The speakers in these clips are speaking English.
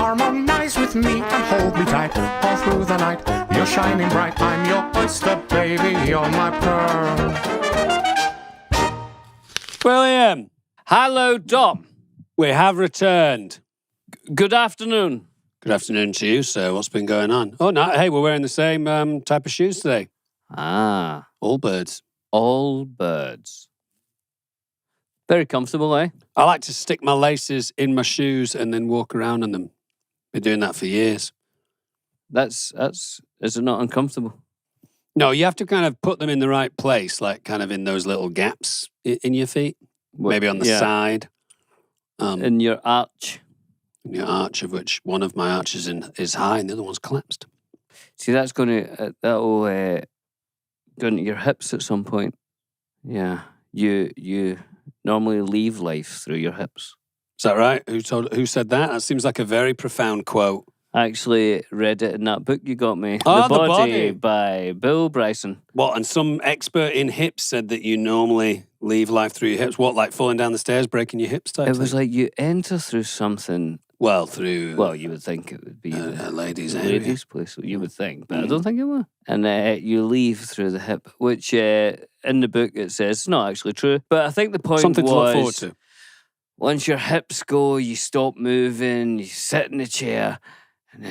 Harmonize with me and hold me tight all through the night. You're shining bright, I'm your oyster, baby, you're my pearl. William. Hello, Dom. We have returned. Good afternoon. Good afternoon to you, sir. What's been going on? Oh, no, hey, we're wearing the same type of shoes today. Ah. All birds. All birds. Very comfortable, eh? I like to stick my laces in my shoes and then walk around in them. Been doing that for years. Is it not uncomfortable? No, you have to kind of put them in the right place, like kind of in those little gaps in your feet. Maybe on the side. In your arch. In your arch, of which one of my arches is high and the other one's collapsed. See, that'll go into your hips at some point. Yeah. You normally leave life through your hips. Is that right? Who said that? That seems like a very profound quote. I actually read it in that book you got me. Oh, The Body by Bill Bryson. What, and some expert in hips said that you normally leave life through your hips? What, like falling down the stairs, breaking your hips type It thing? was like you enter through something. Well, through... Well, you would think it would be a ladies' ladies' place. You would think, but I don't think it will. And you leave through the hip, which in the book it says it's not actually true. But I think the point Something was... to look forward to. Once your hips go, you stop moving, you sit in the chair, and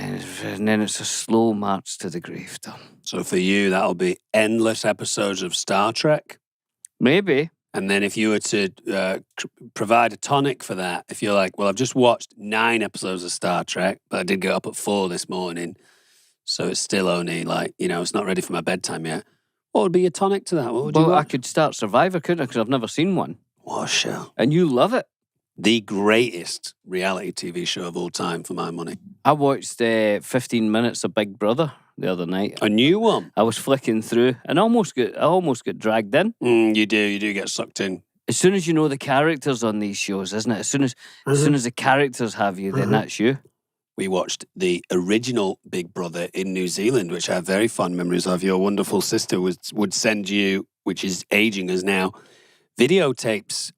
then it's a slow march to the grave, Tom. So for you, that'll be endless episodes of Star Trek? Maybe. And then if you were to provide a tonic for that, if you're like, well, I've just watched 9 episodes of Star Trek, but I did get up at 4 this morning, so it's still only like, it's not ready for my bedtime yet. What would be your tonic to that? What would you watch? I could start Survivor, couldn't I? Because I've never seen one. What a show. And you love it. The greatest reality TV show of all time for my money. I watched 15 minutes of Big Brother the other night. A new one? I was flicking through and I almost got dragged in. You do get sucked in. As soon as you know the characters on these shows, isn't it? As soon as the characters have you, then that's you. We watched the original Big Brother in New Zealand, which I have very fond memories of. Your wonderful sister would send you, which is aging us now, videotapes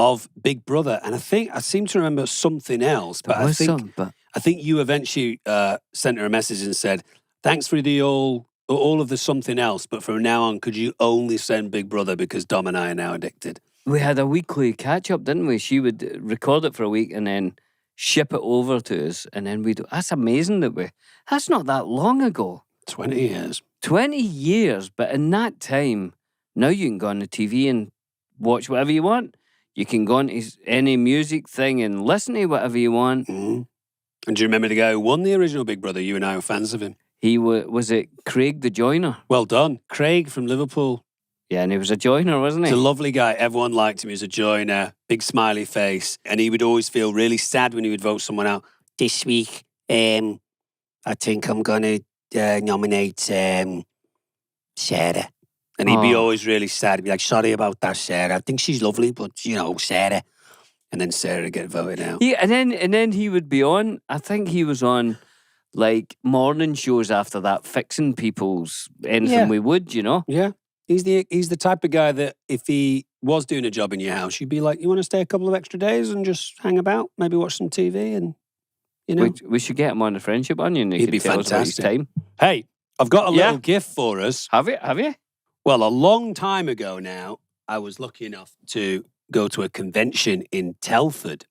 of Big Brother, and I seem to remember something else, but I think you eventually sent her a message and said, "Thanks for the all of the something else, but from now on, could you only send Big Brother because Dom and I are now addicted?" We had a weekly catch up, didn't we? She would record it for a week and then ship it over to us, and then we'd. That's amazing that's not that long ago. 20 years. 20 years, but in that time, now you can go on the TV and watch whatever you want. You can go on to any music thing and listen to whatever you want. Mm. And do you remember the guy who won the original Big Brother? You and I were fans of him. He was it Craig the Joiner? Well done. Craig from Liverpool. Yeah, and he was a joiner, wasn't he? He's a lovely guy. Everyone liked him. He was a joiner, big smiley face. And he would always feel really sad when he would vote someone out. This week, I think I'm going to nominate Sarah. And he'd be always really sad. He'd be like, sorry about that, Sarah. I think she's lovely, but, Sarah. And then Sarah would get voted out. Yeah, and then he would be on, I think he was on, like, morning shows after that, fixing people's anything we would, Yeah. He's the type of guy that if he was doing a job in your house, you'd be like, you want to stay a couple of extra days and just hang about, maybe watch some TV and, We should get him on the Friendship Onion. He'd be fantastic. Hey, I've got a little gift for us. Have you? Well, a long time ago now, I was lucky enough to go to a convention in Telford.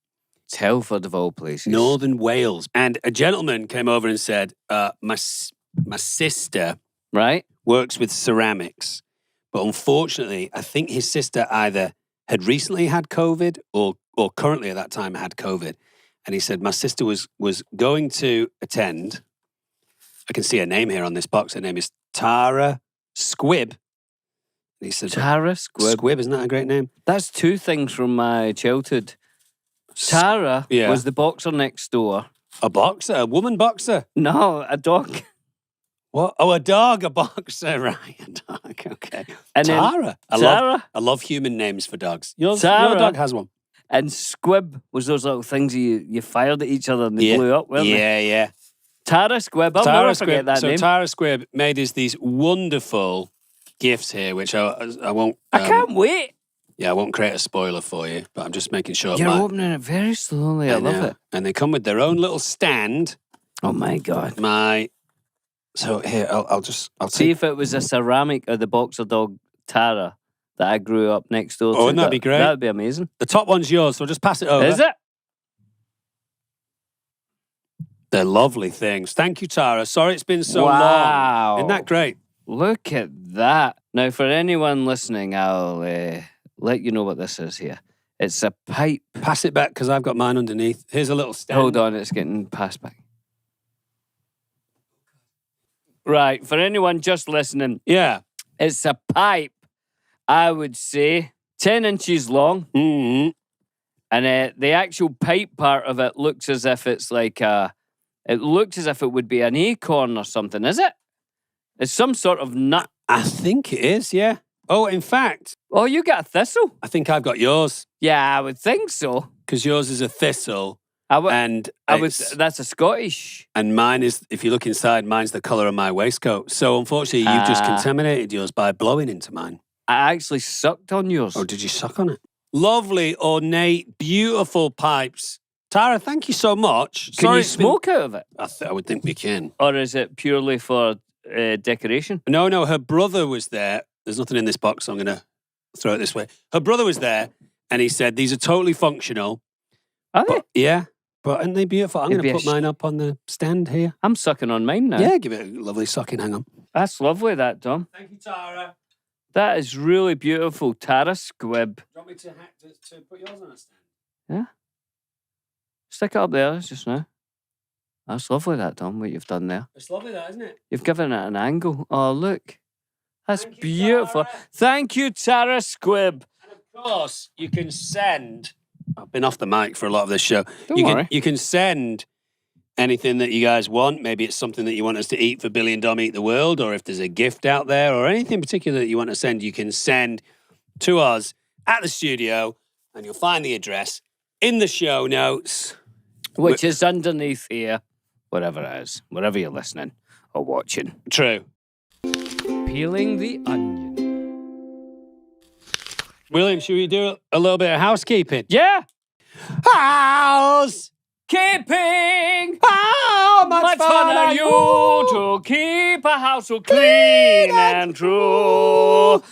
Telford of all places. Northern Wales. And a gentleman came over and said, my sister works with ceramics. But unfortunately, I think his sister either had recently had COVID or currently at that time had COVID. And he said, my sister was going to attend. I can see her name here on this box. Her name is Tara Squibb. And he said, Tara Squibb. Squibb, isn't that a great name? That's 2 things from my childhood. Tara was the boxer next door. A boxer? A woman boxer? No, a dog. What? Oh, a dog, a boxer, right? A dog, okay. And Tara. I love human names for dogs. Your dog has one. And Squibb was those little things you fired at each other and they blew up, weren't they? Yeah. Tara Squibb. I'll never forget that name. So Tara Squibb made us these wonderful gifts here, which I won't... I can't wait. Yeah, I won't create a spoiler for you, but I'm just making sure. You're opening it very slowly. I love know. it. And they come with their own little stand. Oh my God. So here, I'll See take. if it was a ceramic of the boxer dog Tara that I grew up next door to. Wouldn't that be great? That would be amazing. The top one's yours, so I'll just pass it over. Is it? They're lovely things. Thank you, Tara. Sorry it's been so Wow. long. Isn't that great? Look at that. Now, for anyone listening, I'll let you know what this is here. It's a pipe. Pass it back because I've got mine underneath. Here's a little stand. Hold on, it's getting passed back. Right, for anyone just listening, Yeah. it's a pipe, I would say, 10 inches long. Mm-hmm. And the actual pipe part of it looks as if it's like it looks as if it would be an acorn or something, is it? It's some sort of nut. I think it is, yeah. Oh, in fact, Oh, you got a thistle? I think I've got yours Yeah, I would think so. because yours is a thistle and That's a Scottish. and mine is, if you look inside, mine's the colour of my waistcoat. So unfortunately, you've just contaminated yours by blowing into mine. I actually sucked on yours. Oh, did you suck on it? Lovely, ornate, beautiful pipes. Tara, thank you so much. Can you smoke out of it? I would think we can. Or is it purely for decoration? No, her brother was there. There's nothing in this box, so I'm going to throw it this way. Her brother was there, and he said, these are totally functional. Are they? Yeah, but aren't they beautiful? I'm It'd going be to put mine up on the stand here. I'm sucking on mine now. Yeah, give it a lovely sucking. Hang on. That's lovely, that, Dom. Thank you, Tara. That is really beautiful. Tara Squib. Do you want me to put yours on a stand? Yeah. Stick it up there just now. That's lovely, that, Dom, what you've done there. It's lovely, that, isn't it? You've given it an angle. Oh, look. That's Thank you, beautiful. Tara. Thank you, Tara Squib. And of course, you can send. I've been off the mic for a lot of this show. Don't worry. You can send anything that you guys want. Maybe it's something that you want us to eat for Billy and Dom Eat the World, or if there's a gift out there, or anything particular that you want to send, you can send to us at the studio, and you'll find the address in the show notes. Which is underneath here. Whatever it is. Wherever you're listening or watching. True. Peeling the onion. William, should we do a little bit of housekeeping? Yeah. Housekeeping! How Much fun are you to keep a household clean and true?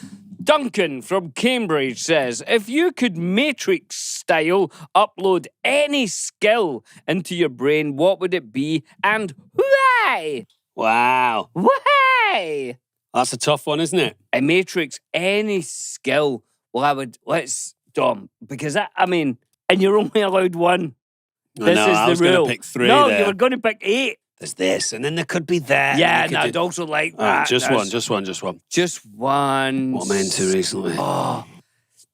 Duncan from Cambridge says, if you could Matrix style upload any skill into your brain, what would it be and why? Wow. Why? That's a tough one, isn't it? A Matrix, any skill. Well, Dom, because I mean, and you're only allowed one. I know, I was going to pick 3 No, there. you were going to pick 8. There's this, and then there could be that. Yeah, no, I'd also like All right, that. just That's- one. Just one. What am I into recently? Oh,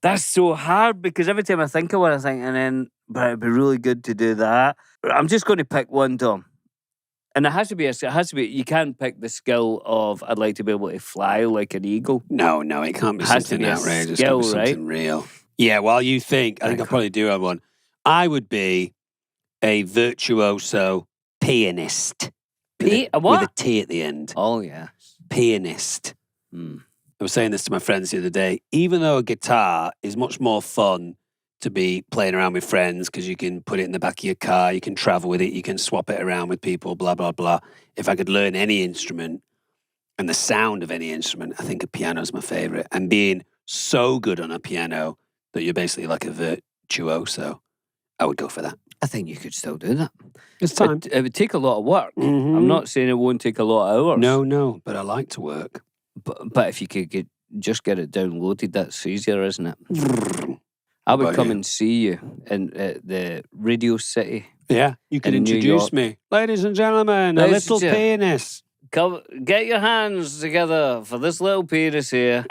that's so hard because every time I think of one, I think, but it'd be really good to do that. I'm just going to pick one, Dom. And it has to be, you can't pick the skill of, I'd like to be able to fly like an eagle. No, it can't be It has to something be a outrageous. skill, It's got to be right? something real. Yeah, while you think, I think I probably do have one. I would be a virtuoso pianist. A what? With a T at the end. Oh, yeah. Pianist. Hmm. I was saying this to my friends the other day. Even though a guitar is much more fun to be playing around with friends because you can put it in the back of your car, you can travel with it, you can swap it around with people, blah, blah, blah. If I could learn any instrument and the sound of any instrument, I think a piano is my favourite. And being so good on a piano that you're basically like a virtuoso, I would go for that. I think you could still do that. It's time. It would take a lot of work. Mhm. I'm not saying it won't take a lot of hours. No, but I like to work. But if you could just get it downloaded, that's easier, isn't it? I would about come you? and see you in the Radio City. Yeah, you can In New introduce York. me. Ladies and gentlemen, a Ladies and little gen- pianist. Come, get your hands together for this little penis here.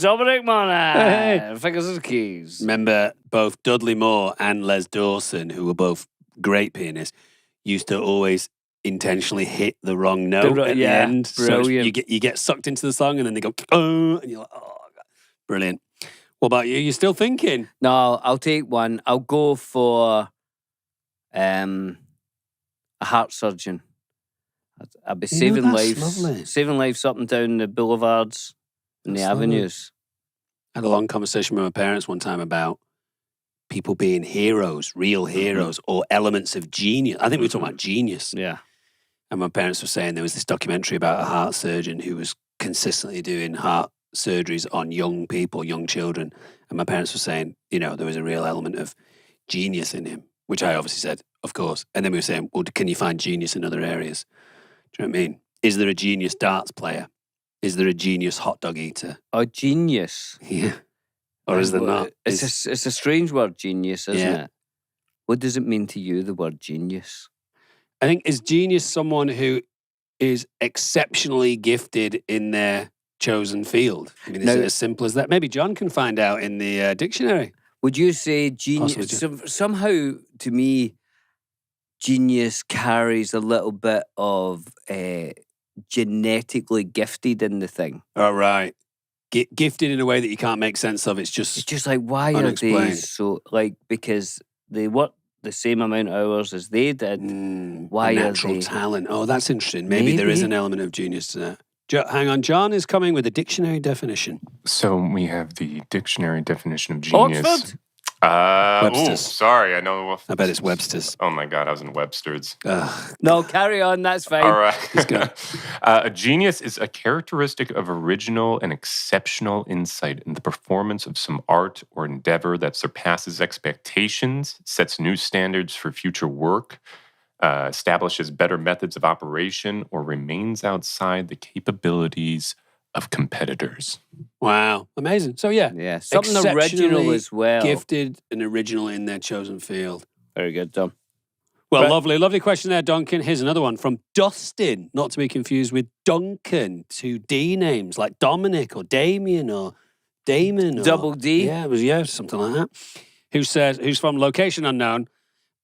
Dominic Monaghan, fingers and keys. Remember, both Dudley Moore and Les Dawson, who were both great pianists, used to always intentionally hit the wrong note at the end. So brilliant. you get sucked into the song and then they go, oh, and you're like, oh, God. Brilliant. What about you? You still thinking? No, I'll take one. I'll go for a heart surgeon. I'd be saving that's lives. lovely. Saving lives up and down the boulevards and the That's lovely. avenues. I had a long conversation with my parents one time about people being heroes, real heroes, or elements of genius. I think we were talking about genius. Yeah. And my parents were saying there was this documentary about a heart surgeon who was consistently doing heart surgeries on young people, young children. And my parents were saying, there was a real element of genius in him, which I obviously said, of course. And then we were saying, well, can you find genius in other areas? Do you know what I mean? Is there a genius darts player? Is there a genius hot dog eater? Oh, genius. Yeah. Or is there not? It's a strange word, genius, isn't Yeah. it? What does it mean to you, the word genius? I think, is genius someone who is exceptionally gifted in their chosen field? I mean, is it as simple as that? Maybe John can find out in the dictionary. Would you say genius? Possibly, Somehow, to me, genius carries a little bit of genetically gifted in the thing. Oh, right. Gifted in a way that you can't make sense of. It's just like, why are they unexplained. so, because they work the same amount of hours as they did. Why a are natural they? talent. Oh, that's interesting. Maybe there is an element of genius to that. Hang on, John is coming with a dictionary definition. So we have the dictionary definition of genius. Oxford? Webster's. Sorry, I know. I bet it's Webster's. Oh my God, I was in Webster's. No, carry on. That's fine. All right. Let's go. A genius is a characteristic of original and exceptional insight in the performance of some art or endeavor that surpasses expectations, sets new standards for future work, establishes better methods of operation, or remains outside the capabilities of competitors. Wow. Amazing. So, Yeah, something original exceptionally as well. Gifted and original in their chosen field. Very good, Dom. Well, Right. lovely question there, Duncan. Here's another one from Dustin, not to be confused with Duncan, two D names like Dominic or Damien or Damon. Or, Double D? Yeah, something like that. Who's from location unknown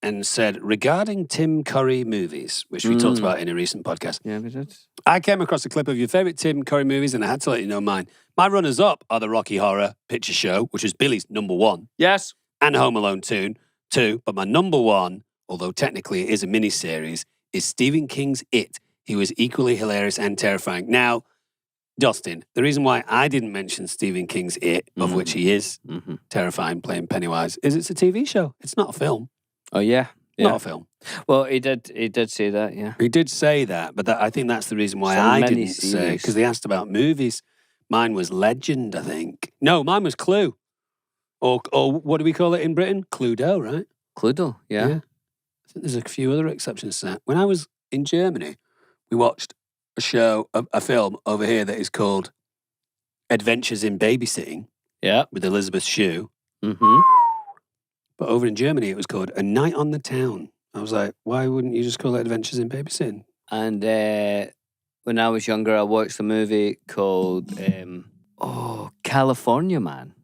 and said, regarding Tim Curry movies, which we talked about in a recent podcast. Yeah, we did. I came across a clip of your favourite Tim Curry movies and I had to let you know mine. My runners-up are the Rocky Horror Picture Show, which is Billy's number one, Yes. and Home Alone 2, but my number one, although technically it is a miniseries, is Stephen King's It. He was equally hilarious and terrifying. Now, Dustin, the reason why I didn't mention Stephen King's It, of which he is terrifying playing Pennywise, is it's a TV show. It's not a film. Oh, yeah. Not a film. Well, he did say that, yeah. He did say that, but I think that's the reason why Some I didn't mini-series. say, because they asked about movies. Mine was Legend, I think. No, mine was Clue. Or what do we call it in Britain? Cluedo, right? Cluedo, yeah. I think there's a few other exceptions to that. When I was in Germany, we watched a film over here that is called Adventures in Babysitting Yeah. with Elizabeth Shue. Mm-hmm. But over in Germany, it was called A Night on the Town. I was like, why wouldn't you just call it Adventures in Babysitting? And when I was younger, I watched a movie called California Man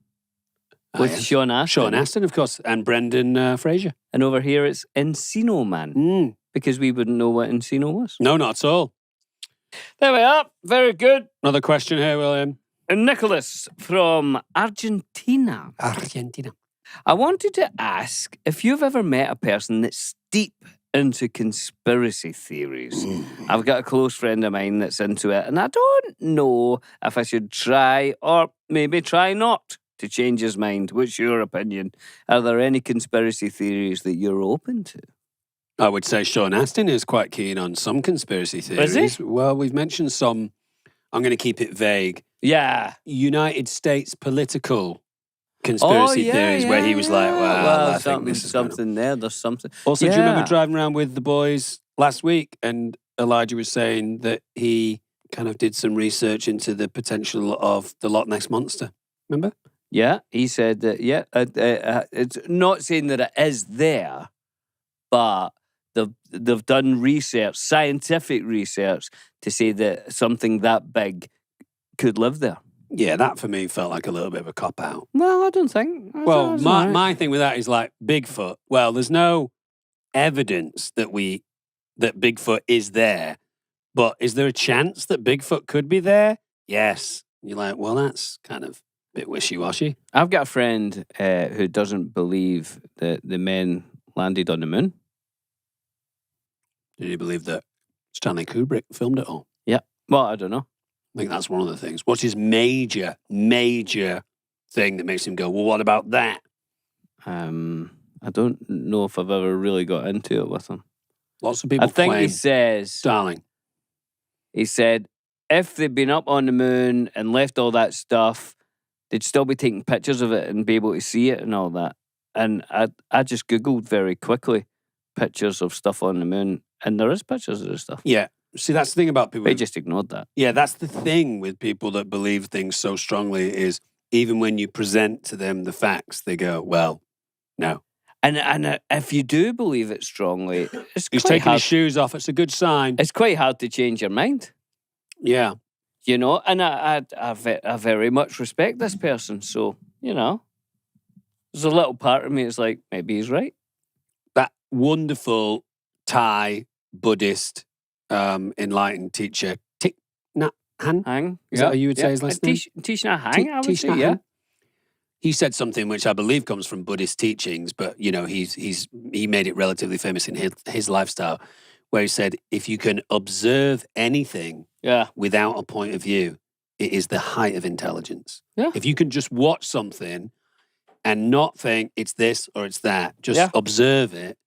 with yes. Sean Astin. Sean Astin, of course, and Brendan Fraser. And over here, it's Encino Man because we wouldn't know what Encino was. No, not at all. There we are. Very good. Another question here, William. And Nicholas from Argentina. Argentina. I wanted to ask if you've ever met a person that's deep into conspiracy theories. I've got a close friend of mine that's into it, and I don't know if I should try or maybe try not to change his mind. What's your opinion? Are there any conspiracy theories that you're open to? I would say Sean Astin is quite keen on some conspiracy theories. Is he? Well, we've mentioned some. I'm going to keep it vague. Yeah. United States political conspiracy theories where he was like, well, I think this is something there. There's something. Also, do you remember driving around with the boys last week and Elijah was saying that he kind of did some research into the potential of the Loch Ness Monster? Remember? Yeah, he said that, it's not saying that it is there, but they've done research, scientific research, to say that something that big could live there. Yeah, that for me felt like a little bit of a cop-out. Well, I don't think. Well, my thing with that is like Bigfoot. Well, there's no evidence that Bigfoot is there, but is there a chance that Bigfoot could be there? Yes. You're like, well, that's kind of a bit wishy-washy. I've got a friend who doesn't believe that the men landed on the moon. Did you believe that Stanley Kubrick filmed it all? Yeah. Well, I don't know. I think that's one of the things. What's his major thing that makes him go, well, what about that? I don't know if I've ever really got into it with him. Lots of people I think claim, he says, darling. he said, if they'd been up on the moon and left all that stuff, they'd still be taking pictures of it and be able to see it and all that. And I just Googled very quickly pictures of stuff on the moon, and there is pictures of this stuff. Yeah. See, that's the thing about people. They just ignored that. Yeah, that's the thing with people that believe things so strongly is even when you present to them the facts, they go, well, no. And if you do believe it strongly, it's He's quite taking hard. his shoes off. It's a good sign. It's quite hard to change your mind, Yeah. you know. And I very much respect this person. So, you know, there's a little part of me that's like, maybe he's right. That wonderful Thai Buddhist enlightened teacher, Thich Nhat Hanh. Hang. Is that how you would say his last name? Teach Nhat Hang, I would Thich say, Nhat yeah. Hanh. He said something which I believe comes from Buddhist teachings, but you know, he made it relatively famous in his lifestyle, where he said, if you can observe anything Yeah. without a point of view, it is the height of intelligence. Yeah. If you can just watch something and not think it's this or it's that, just Yeah. observe it,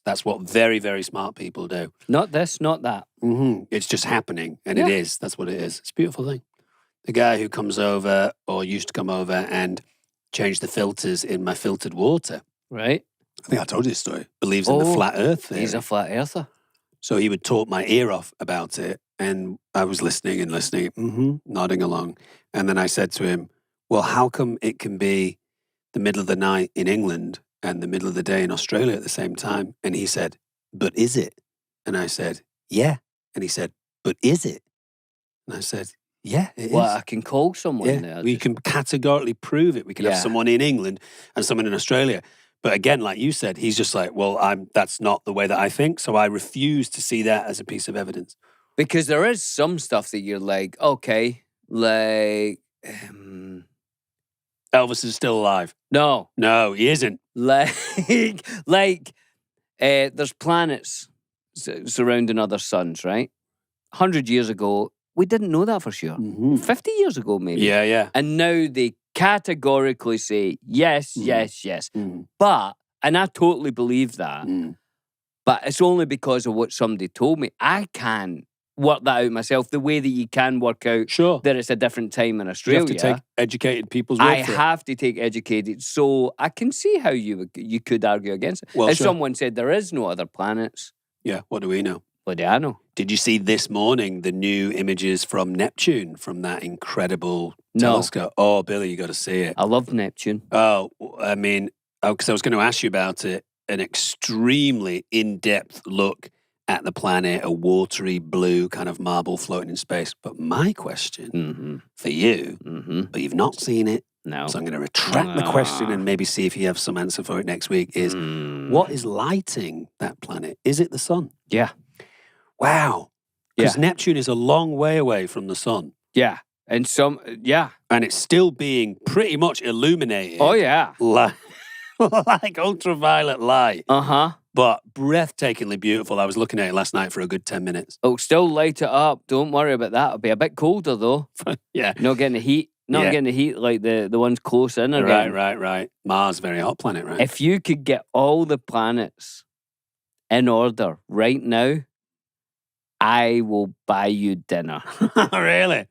that's what very, very smart people do. Not this, not that. Mm-hmm. It's just happening, and Yeah. it is. That's what it is. It's a beautiful thing. The guy who comes over or used to come over and change the filters in my filtered water, Right? I think I told you this story, believes in the Oh, flat earth theory. He's a flat earther. So he would talk my ear off about it, and I was listening and listening, nodding along. And then I said to him, well, how come it can be the middle of the night in England and the middle of the day in Australia at the same time? And he said, but is it? And I said, yeah. And he said, but is it? And I said, yeah, it Well, is. I can call someone Yeah, there. we can categorically prove it. We can have Yeah. someone in England and someone in Australia. But again, like you said, he's just like, well, that's not the way that I think. So I refuse to see that as a piece of evidence. Because there is some stuff that you're like, okay, like, Elvis is still alive. no, No, he isn't. like, there's planets surrounding other suns, right? 100 years ago, we didn't know that for sure. 50 years ago, maybe. Yeah, yeah. And now they categorically say, yes, yes, yes. But, and I totally believe that, but it's only because of what somebody told me. I can work that out myself the way that you can work out Sure. that it's a different time in You Australia. have to take educated people's word I for it. have to take educated, so I can see how you could argue against it. Well, if sure. someone said there is no other planets, Yeah, what do we know? what do I know? Did you see this morning the new images from Neptune from that incredible No. telescope? Oh, Billy, you got to see it. I love Neptune. Oh, I mean, because I was going to ask you about it. An extremely in-depth look at the planet, a watery blue kind of marble floating in space. But my question for you, but you've not seen it, No. so I'm going to retract the question and maybe see if you have some answer for it next week, is what is lighting that planet? Is it the sun? Yeah. Wow. Because Yeah. Neptune is a long way away from the sun. Yeah. And yeah. And it's still being pretty much illuminated. Oh, yeah. Like ultraviolet light. Uh-huh. But breathtakingly beautiful. I was looking at it last night for a good 10 minutes. It'll still light it up. Don't worry about that. It'll be a bit colder, though. Yeah. Not getting the heat. Not Yeah. getting the heat like the ones close in again. Right. Mars, very hot planet, right? If you could get all the planets in order right now, I will buy you dinner. Really?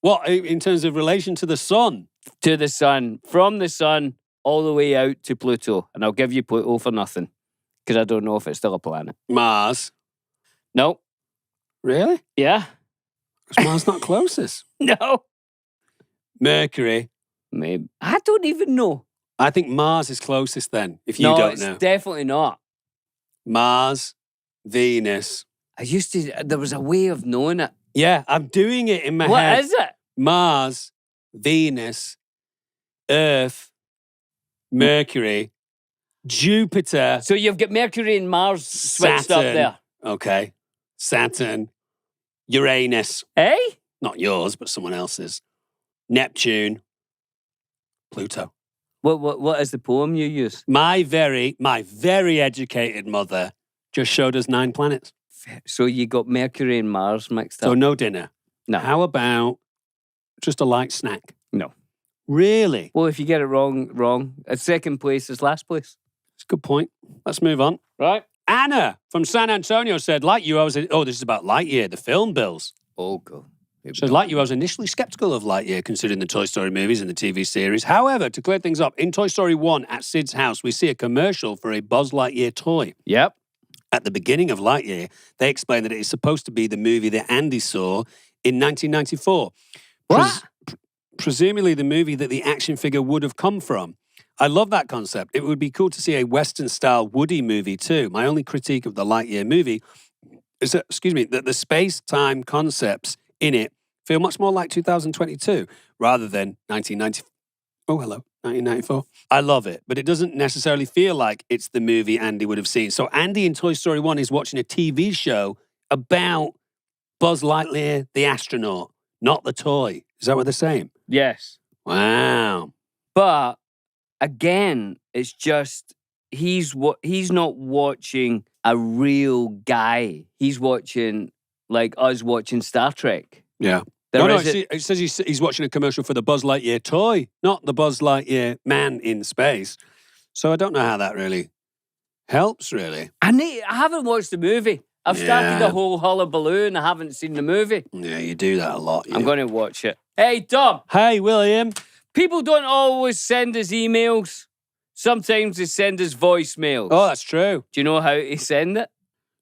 What, in terms of relation to the sun? To the sun, from the sun all the way out to Pluto. And I'll give you Pluto for nothing because I don't know if it's still a planet. Mars. No. Really? Yeah. Because Mars not closest. No. Mercury. Maybe. I don't even know. I think Mars is closest then, if you no, don't it's know. definitely not. Mars, Venus. There was a way of knowing it. Yeah, I'm doing it in my What head. is it? Mars, Venus, Earth, Mercury, Jupiter. So you've got Mercury and Mars switched up Saturn. there. Okay. Saturn, Uranus. Eh? Not yours, but someone else's. Neptune, Pluto. What is the poem you use? My very educated mother just showed us 9 planets. So you got Mercury and Mars mixed So up? no dinner. No. How about just a light snack? No. Really? Well, if you get it wrong. Second place is last place. That's a good point. Let's move on. Right? Anna from San Antonio said, like you, this is about Lightyear, the film, Bills. Oh, God. So like you, I was initially skeptical of Lightyear, considering the Toy Story movies and the TV series. However, to clear things up, in Toy Story 1 at Sid's house, we see a commercial for a Buzz Lightyear toy. Yep. At the beginning of Lightyear, they explain that it is supposed to be the movie that Andy saw in 1994. What? Presumably the movie that the action figure would have come from. I love that concept. It would be cool to see a Western-style Woody movie too. My only critique of the Lightyear movie is that, that the space-time concepts in it feel much more like 2022 rather than 1994. I love it, but it doesn't necessarily feel like it's the movie Andy would have seen. So Andy in Toy Story 1 is watching a TV show about Buzz Lightyear, the astronaut, not the toy. Is that what they're saying? Yes. Wow. But again, it's just he's not watching a real guy. He's watching like us watching Star Trek. Yeah. It says he's watching a commercial for the Buzz Lightyear toy, not the Buzz Lightyear man in space. So I don't know how that really helps, really. I haven't watched the movie. I've started the whole hullabaloo and I haven't seen the movie. Yeah, you do that a lot. I'm going to watch it. Hey, Tom. Hey, William. People don't always send us emails. Sometimes they send us voicemails. Oh, that's true. Do you know how to send it?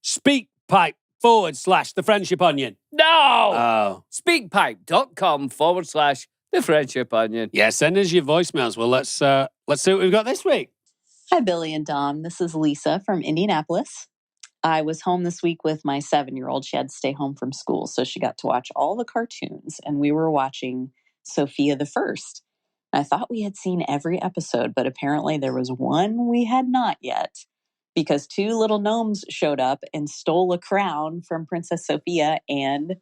Speakpipe/The Friendship Onion. No! Oh. Speakpipe.com/The Friendship Onion. Yeah, send us your voicemails. Well, let's see what we've got this week. Hi, Billy and Dom. This is Lisa from Indianapolis. I was home this week with my 7-year-old. She had to stay home from school, so she got to watch all the cartoons, and we were watching Sophia the First. I thought we had seen every episode, but apparently there was one we had not yet, because 2 little gnomes showed up and stole a crown from Princess Sophia, and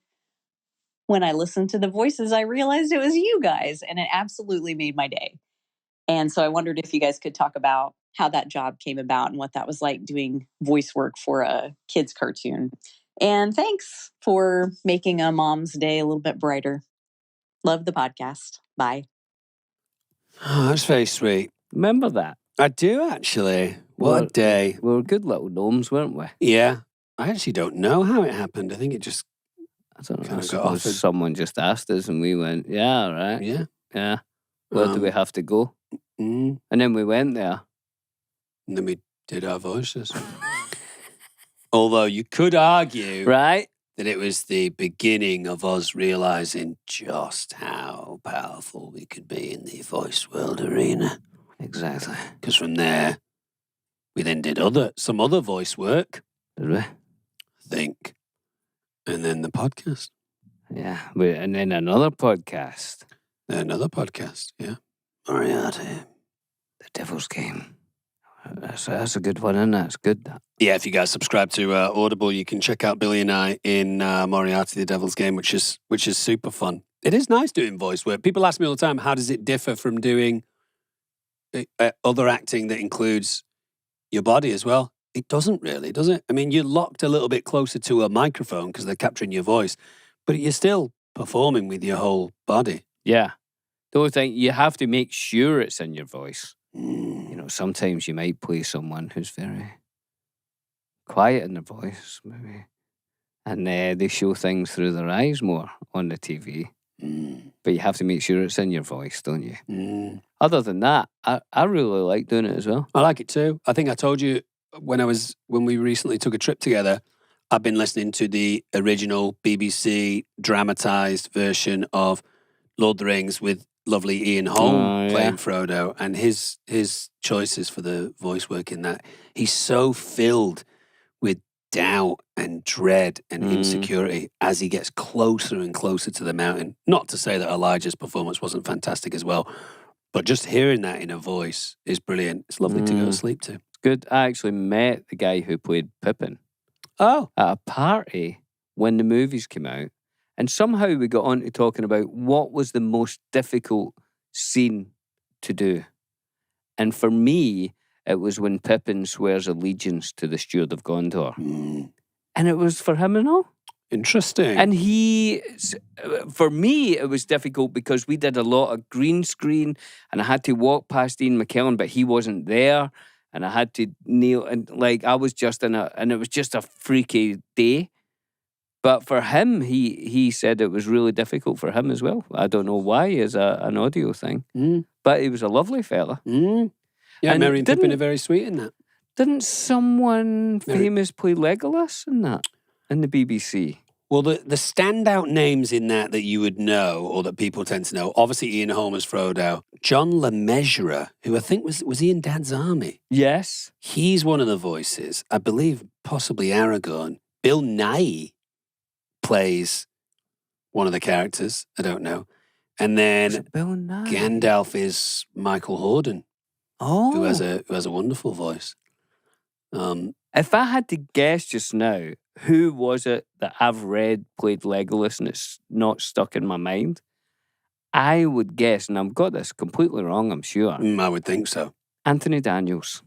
when I listened to the voices, I realized it was you guys, and it absolutely made my day. And so I wondered if you guys could talk about how that job came about and what that was like doing voice work for a kid's cartoon. And thanks for making a mom's day a little bit brighter. Love the podcast. Bye. Oh, that's very sweet. Remember that? I do, actually. What a day. We were good little gnomes, weren't we? Yeah. I actually don't know how it happened. I think it just I don't know. Kinda I got suppose offered. someone just asked us and we went, yeah, all right. Yeah. Yeah. Where do we have to go? And And then we went there. then we did our voices. Although you could argue Right? that it was the beginning of us realizing just how powerful we could be in the voice world arena. Exactly. Because from there, we then did some other voice work, Did we? I think. And then the podcast. Yeah. And then another podcast. Another podcast, yeah. Moriarty. The Devil's Game. That's a good one, isn't it? It's good, that. Yeah, if you guys subscribe to Audible, you can check out Billy and I in Moriarty, the Devil's Game, which is super fun. It is nice doing voice work. People ask me all the time, how does it differ from doing other acting that includes your body as well? It doesn't really, does it? I mean, you're locked a little bit closer to a microphone because they're capturing your voice, but you're still performing with your whole body. Yeah. The only thing, you have to make sure it's in your voice. Mm. You know, sometimes you might play someone who's very quiet in their voice, maybe. And they show things through their eyes more on the TV. Mm. But you have to make sure it's in your voice, don't you? Mm. Other than that, I really like doing it as well. I like it too. I think I told you when we recently took a trip together, I've been listening to the original BBC dramatized version of Lord of the Rings with lovely Ian Holm playing Frodo, and his choices for the voice work in that. He's so filled with doubt and dread and insecurity as he gets closer and closer to the mountain. Not to say that Elijah's performance wasn't fantastic as well, but just hearing that in a voice is brilliant. It's lovely to go to sleep to. Good. I actually met the guy who played Pippin Oh. at a party when the movies came out. And somehow we got on to talking about what was the most difficult scene to do. And for me, it was when Pippin swears allegiance to the Steward of Gondor. Mm. And it was for him and all. Interesting. And for me, it was difficult because we did a lot of green screen and I had to walk past Ian McKellen, but he wasn't there. And I had to kneel and I was just and it was just a freaky day. But for him, he said it was really difficult for him as well. I don't know why, as an audio thing. But he was a lovely fella. Yeah, And Merry and Pippin are very sweet in that. Didn't someone famous play Legolas in that? In the BBC? Well, the standout names in that you would know, or that people tend to know, obviously Ian Holm as Frodo. John LeMessurier, who I think was he in Dad's Army? Yes. He's one of the voices. I believe possibly Aragorn. Bill Nighy plays one of the characters. I don't know. And then Bill Nye? Gandalf is Michael Horden, who has a wonderful voice. If I had to guess just now, who was it that I've read played Legolas and it's not stuck in my mind? I would guess, and I've got this completely wrong, I'm sure. I would think so. Anthony Daniels.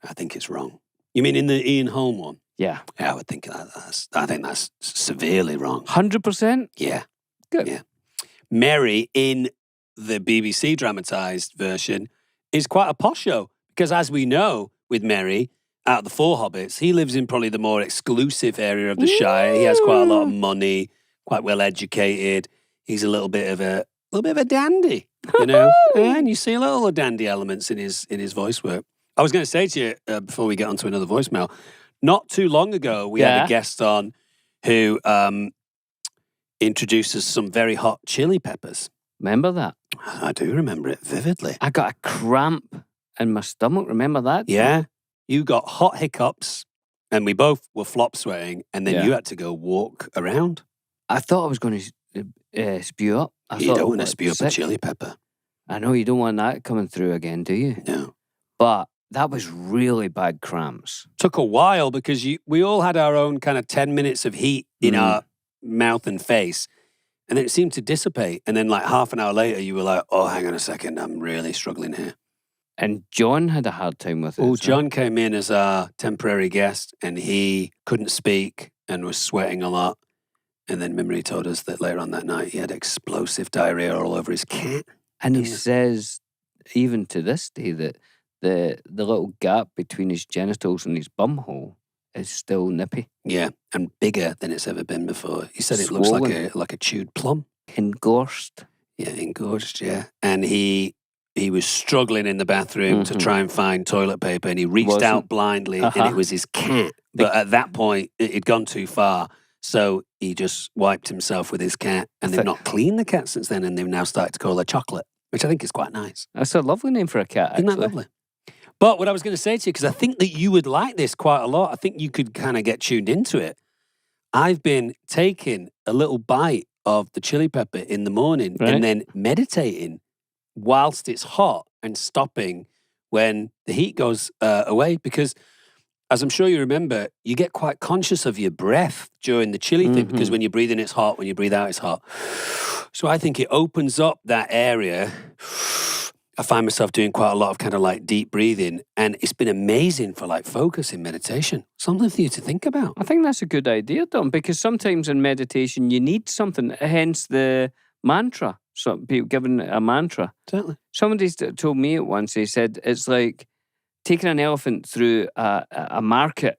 I think it's wrong. You mean in the Ian Holm one? Yeah. Yeah, I would think I think that's severely wrong. 100%? Yeah. Good. Yeah. Merry in the BBC dramatised version is quite a posh show because, as we know, with Merry, out of the 4 hobbits, he lives in probably the more exclusive area of the Shire. He has quite a lot of money, quite well educated. He's a little bit of a dandy, you know. And you see a lot of dandy elements in his voice work. I was going to say to you before we get onto another voicemail, not too long ago we had a guest on who introduces some very hot chili peppers. Remember that? I do remember it vividly. I got a cramp in my stomach. Remember that? Yeah. You got hot hiccups and we both were flop sweating and then you had to go walk around. I thought I was going to spew up. You don't want to spew up a chili pepper. I know you don't want that coming through again, do you? No. But that was really bad cramps. Took a while because we all had our own kind of 10 minutes of heat in our mouth and face. And then it seemed to dissipate. And then like half an hour later, you were like, oh, hang on a second. I'm really struggling here. And John had a hard time with it. Oh, John came in as our temporary guest and he couldn't speak and was sweating a lot. And then Mimri told us that later on that night he had explosive diarrhea all over his cat. And he says, even to this day, that the little gap between his genitals and his bumhole is still nippy. Yeah, and bigger than it's ever been before. He said it looks like a chewed plum. Engorged. Yeah, engorged, yeah. And he was struggling in the bathroom to try and find toilet paper and he reached out blindly and it was his cat. But at that point, it'd gone too far. So he just wiped himself with his cat and they've not cleaned the cat since then and they've now started to call her Chocolate, which I think is quite nice. That's a lovely name for a cat, actually. Isn't that lovely? But what I was going to say to you, because I think that you would like this quite a lot, I think you could kind of get tuned into it. I've been taking a little bite of the chili pepper in the morning and then meditating whilst it's hot and stopping when the heat goes away because, as I'm sure you remember, you get quite conscious of your breath during the chili thing because when you breathe in, it's hot. When you breathe out, it's hot. So I think it opens up that area. I find myself doing quite a lot of kind of like deep breathing and it's been amazing for like focus in meditation. Something for you to think about. I think that's a good idea, Dom, because sometimes in meditation you need something, hence the mantra. Some people giving a mantra. Certainly. Somebody told me it once, he said, it's like taking an elephant through a market.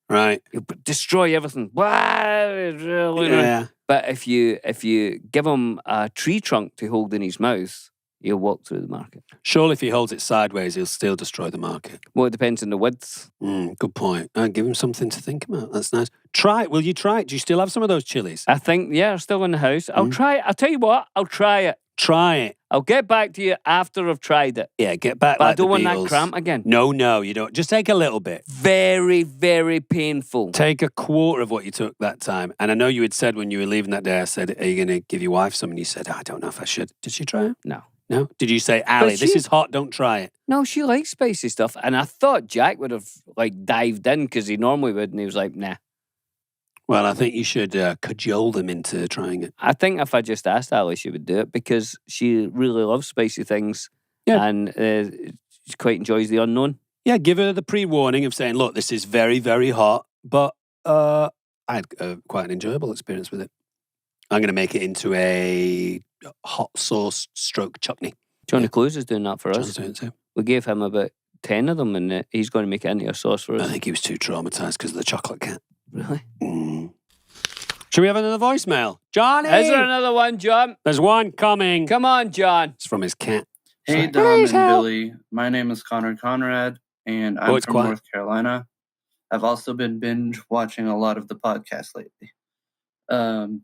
Right. You destroy everything. Yeah. But if you give him a tree trunk to hold in his mouth, he'll walk through the market. Surely if he holds it sideways, he'll still destroy the market. Well, it depends on the width. Good point. Give him something to think about. That's nice. Try it. Will you try it? Do you still have some of those chilies? I think, they're still in the house. I'll try it. I'll tell you what, I'll try it. Try it. I'll get back to you after I've tried it. Yeah, get back. But like I don't want Beatles. that cramp again. No, you don't. Just take a little bit. Very, very painful. Take a quarter of what you took that time. And I know you had said when you were leaving that day, I said, are you going to give your wife some? And you said, I don't know if I should. Did she try it? No. No? Did you say, Ali, this is hot, don't try it? No, she likes spicy stuff. And I thought Jack would have dived in because he normally would. And he was like, nah. Well, I think you should cajole them into trying it. I think if I just asked Ali, she would do it because she really loves spicy things. Yeah. And she quite enjoys the unknown. Yeah, give her the pre-warning of saying, look, this is very, very hot, but had quite an enjoyable experience with it. I'm going to make it into a hot sauce stroke chutney. Johnny Yeah. Clues is doing that for John's us. doing it too. We gave him about 10 of them, and he's going to make it into a sauce for I us. think he was too traumatized because of the chocolate cat. Really? Should we have another voicemail? Johnny! Is there another one, John? There's one coming. Come on, John. It's from his cat. Hey, Dom and Billy. My name is Connor Conrad, and I'm from North Carolina. I've also been binge watching a lot of the podcast lately. And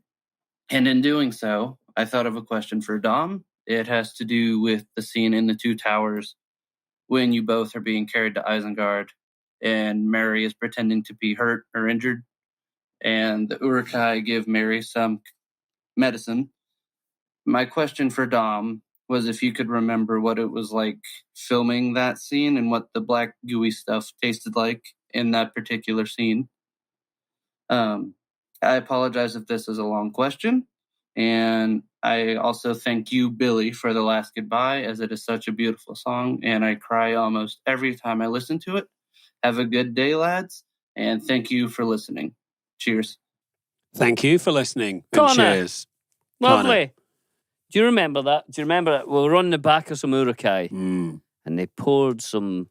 in doing so, I thought of a question for Dom. It has to do with the scene in the Two Towers when you both are being carried to Isengard and Mary is pretending to be hurt or injured. And the Uruk-hai give Mary some medicine. My question for Dom was if you could remember what it was like filming that scene and what the black gooey stuff tasted like in that particular scene. I apologize if this is a long question. And I also thank you, Billy, for The Last Goodbye, as it is such a beautiful song, and I cry almost every time I listen to it. Have a good day, lads, and thank you for listening. Cheers. Thank you for listening. And Connor. cheers. Lovely. Connor. Do you remember that? Do you remember that? We were on the back of some Uruk-hai, Mm. and they poured some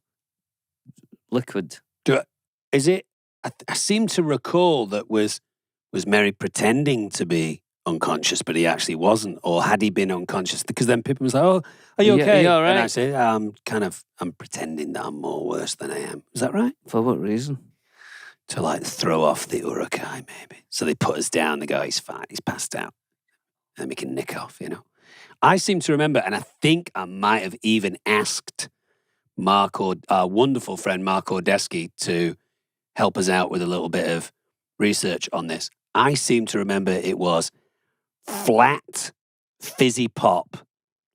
liquid. Is it? I seem to recall that was Mary pretending to be unconscious, but he actually wasn't, or had he been unconscious? Because then people was like, "Oh, are you Yeah, okay?" you all And I right? say, "I'm pretending that I'm more worse than I am." Is that right? For what reason? To like throw off the Uruk-hai, maybe. So they put us down. They go, "He's fine. He's passed out," and we can nick off. I seem to remember, and I think I might have even asked our wonderful friend Mark Ordesky to help us out with a little bit of research on this. I seem to remember it was flat, fizzy pop,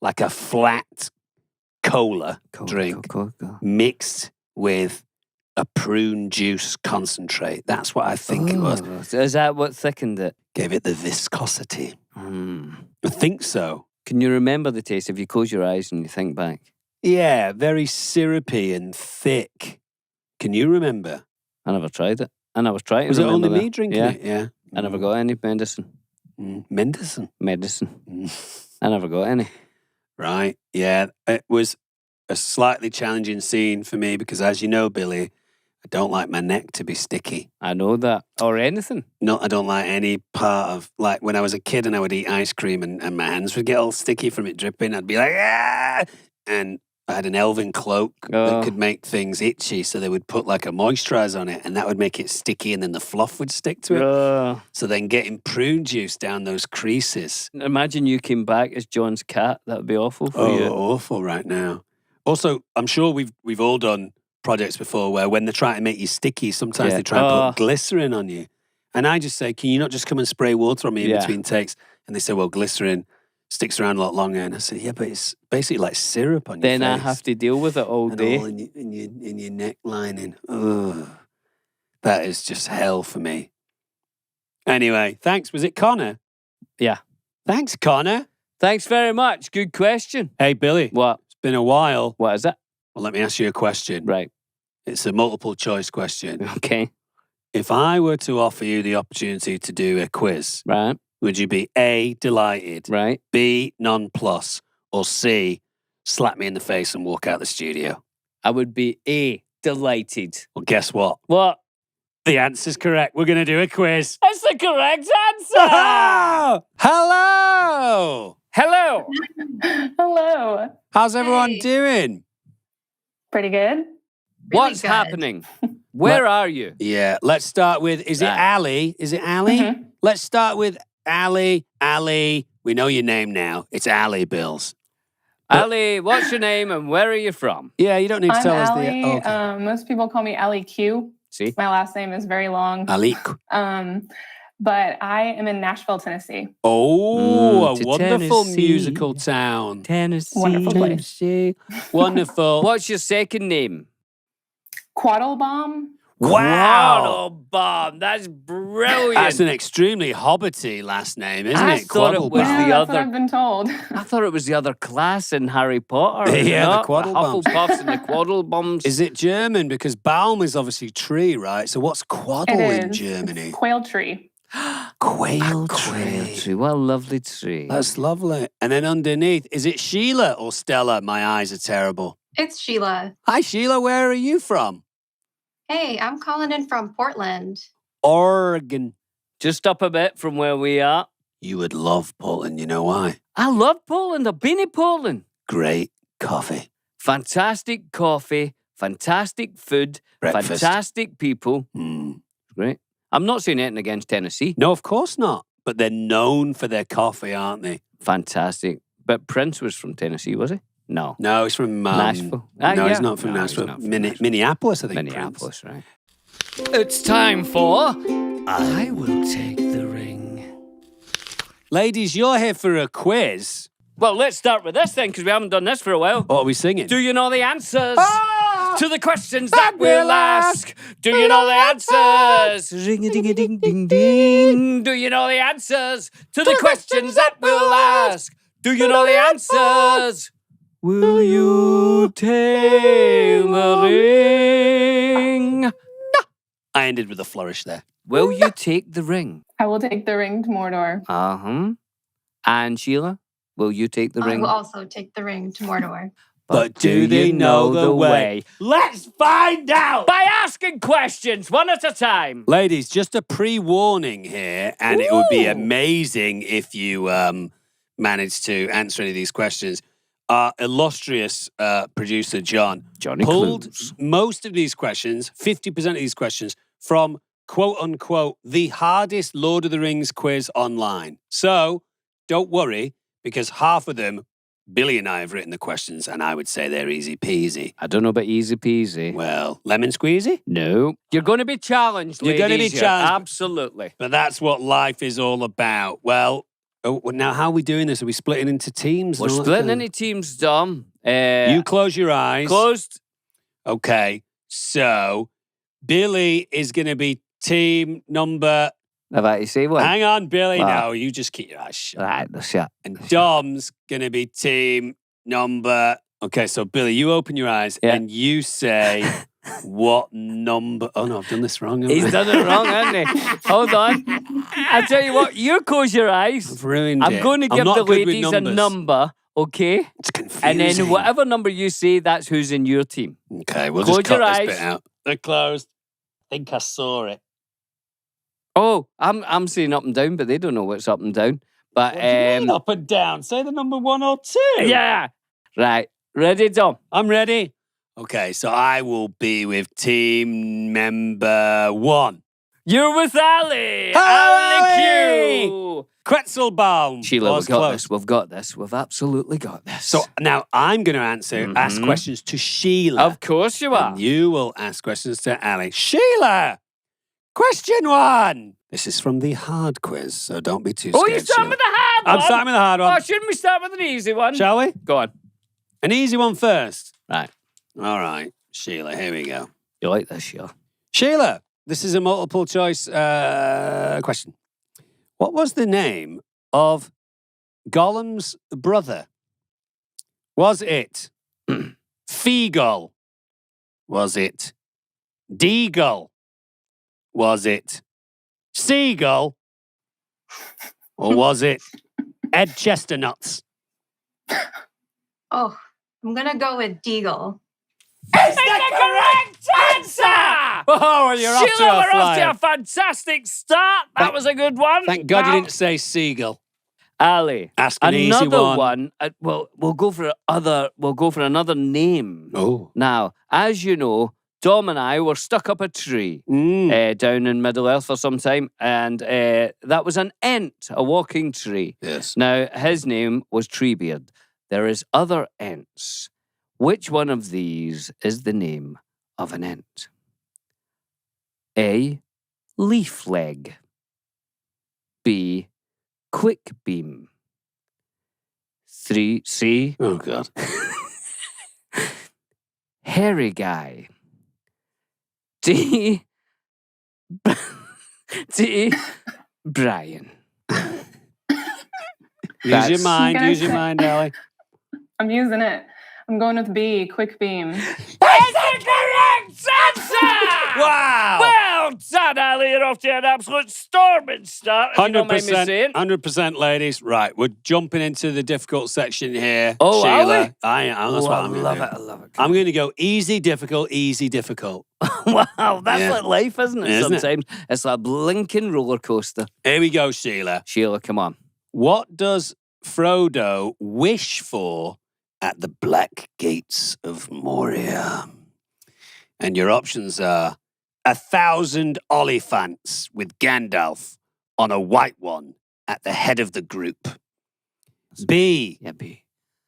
like a flat cola drink Coca-Cola. mixed with a prune juice concentrate. That's what I think it was. So is that what thickened it? Gave it the viscosity. Mm. I think so. Can you remember the taste if you close your eyes and you think back? Yeah, very syrupy and thick. Can you remember? I never tried it. I never tried to Was it remember only me that. drinking Yeah. it? Yeah. I never got any medicine. Medicine. I never got any. Right. Yeah. It was a slightly challenging scene for me because, as you know, Billy, I don't like my neck to be sticky. I know that. Or anything. No, I don't like any part of, like, when I was a kid and I would eat ice cream and my hands would get all sticky from it dripping, I'd be like, ah! And I had an elven cloak that could make things itchy, so they would put like a moisturizer on it and that would make it sticky and then the fluff would stick to it. So then getting prune juice down those creases. Imagine you came back as John's cat. That would be awful for you. Awful right now. Also, I'm sure we've all done projects before where when they're trying to make you sticky, sometimes they try and put glycerin on you. And I just say, can you not just come and spray water on me in between takes? And they say, well, glycerin sticks around a lot longer. And I say, yeah, but it's basically like syrup on your face. Then I have to deal with it all and day. all in your neck lining. Ugh. That is just hell for me. Anyway, thanks. Was it Connor? Yeah. Thanks, Connor. Thanks very much. Good question. Hey, Billy. What? It's been a while. What is it? Well, let me ask you a question. Right. It's a multiple choice question. Okay. If I were to offer you the opportunity to do a quiz, Right. would you be A, delighted, Right. B, nonplus, or C, slap me in the face and walk out the studio? I would be A, delighted. Well, guess what? What? The answer's correct. We're going to do a quiz. That's the correct answer. Hello. Hello. Hello. How's everyone Hey. doing? Pretty good. What's good. happening? Where are you? Yeah, let's start with, is it Right. Ali? Is it Ali? Mhm. Let's start with Ali. Ali, we know your name now. It's Ali, Bills. Ali, what's your name and where are you from? Yeah, you don't need to I'm tell us Allie. the... okay. Most people call me Allie Q. See? My last name is very long. Ali. But I am in Nashville, Tennessee. Oh, a to wonderful Tennessee. musical town. Tennessee. Wonderful place. Wonderful. What's your second name? Quaddlebaum. Wow. Quaddlebum. That's brilliant. That's an extremely hobbity last name, isn't I it? thought it was Yeah, the that's what other. I've been told. I thought it was the other class in Harry Potter. is it Yeah, the not? Quaddlebums. Hufflepuffs and the Quaddlebums. Is it German? Because Baum is obviously tree, right? So what's It quaddle in is. Germany? It's quail tree. Quail Quail tree. tree. What a lovely tree. That's lovely. And then underneath, is it Sheila or Stella? My eyes are terrible. It's Sheila. Hi, Sheila. Where are you from? Hey, I'm calling in from Portland. Oregon. Just up a bit from where we are. You would love Portland. You know why? I love Poland. I've been in Poland. Great coffee. Fantastic coffee, fantastic food, Breakfast. fantastic people. Mm. Great. I'm not saying anything against Tennessee. No, of course not. But they're known for their coffee, aren't they? Fantastic. But Prince was from Tennessee, was he? No. No, he's from Nashville. No, he's Yeah. not from No, he's Nashville. not from Nashville. Minneapolis, I think. Minneapolis, right? It's time for I Will Take the Ring. Ladies, you're here for a quiz. Well, let's start with this then, because we haven't done this for a while. What are we singing? Do you know the answers to the questions that we'll ask? Do you know the answers? Ring-a-ding-a-ding-ding-ding. Do you know the answers to the questions that we'll ask? Do you know the answers? Will you take the ring? I ended with a flourish there. Will you take the ring? I will take the ring to Mordor. Uh-huh. And Sheila, will you take the I ring? will also take the ring to Mordor. But do they know the way? Let's find out! By asking questions one at a time. Ladies, just a pre-warning here, and it would be Ooh. amazing if you managed to answer any of these questions. Our illustrious producer, John, Johnny pulled Clues. most of these questions, 50% of these questions, from quote-unquote the hardest Lord of the Rings quiz online. So don't worry, because half of them, Billy and I have written the questions, and I would say they're easy peasy. I don't know about easy peasy. Well, lemon squeezy? No. You're going to be challenged, You're gonna be ladies. challenged. Absolutely. But that's what life is all about. Well, now how are we doing this? Are we splitting into teams? We're and all that splitting kind into teams, Dom. You close your eyes. Closed. Okay, so Billy is going to be team number... Have I to say one? Hang on, Billy. What? No, you just keep your eyes shut. Right, that's it. And Dom's going to be team number... Okay, so Billy, you open your eyes Yeah. and you say what number... Oh, no, I've done this wrong, haven't He's I? done it wrong, hasn't he? Hold on. I'll tell you what, you close your eyes. I've ruined I'm it. going to give not the good with ladies a numbers. number, okay? It's confusing. And then whatever number you say, that's who's in your team. Okay, we'll Close just cut your this eyes. bit out. They're closed. I think I saw it. Oh, I'm saying up and down, but they don't know what's up and down. But What do you mean up and down? Say the number 1 or 2. yeah. Right. Ready, Dom? I'm ready. Okay, so I will be with team member 1. You're with Ali. Ali! Ali Q. Quetzalbaum. Sheila, Was we've got close. this. We've got this. We've absolutely got this. So now I'm going to ask Mhm. questions to Sheila. of course you are. And you will ask questions to Ali. Sheila, question 1. This is from the hard quiz, so don't be too scared. Oh, you start Sheila. with the hard one. I'm starting with the hard Oh, one. shouldn't we start with an easy one? Shall we? Go on. An easy one first. Right. All right, Sheila, here we go. You like this, Sheila? Sheila, this is a multiple choice question. What was the name of Gollum's brother? Was it Feagull? Was it Deagle? Was it Seagull? Or was it Ed Chesternuts? Oh, I'm going to go with Deagle. It's the correct answer! Oh, you're off to Sheila, a we're off to flyer. a fantastic start. That was a good one. Thank God Now, you didn't say Seagull. Ali, Ask an easy another one. well, we'll go for another name. Oh. Now, as you know, Dom and I were stuck up a tree down in Middle Earth for some time, and that was an ent, a walking tree. Yes. Now, his name was Treebeard. There is other ents. Which one of these is the name of an ent? A. Leaf leg. B. Quick beam. C. Oh, God. Hairy guy. D. D. Brian. Use your mind, gonna use your say- mind, Ellie. I'm using it. I'm going with B, quick beam. That's the correct answer! Wow! Well done, Ali. You're off to an absolute storming start, if you don't mind me saying. 100%, ladies. Right, we're jumping into the difficult section here. Oh, are Sheila. we? I am. That's what I'm going to do. I love it. I'm going to go easy, difficult, easy, difficult. Wow, that's Yeah. like life, isn't it? Isn't it? Sometimes it's like a blinking roller coaster. Here we go, Sheila. Sheila, come on. What does Frodo wish for at the Black Gates of Moria? And your options are 1,000 Oliphants with Gandalf on a white one at the head of the group. B. Yeah, B.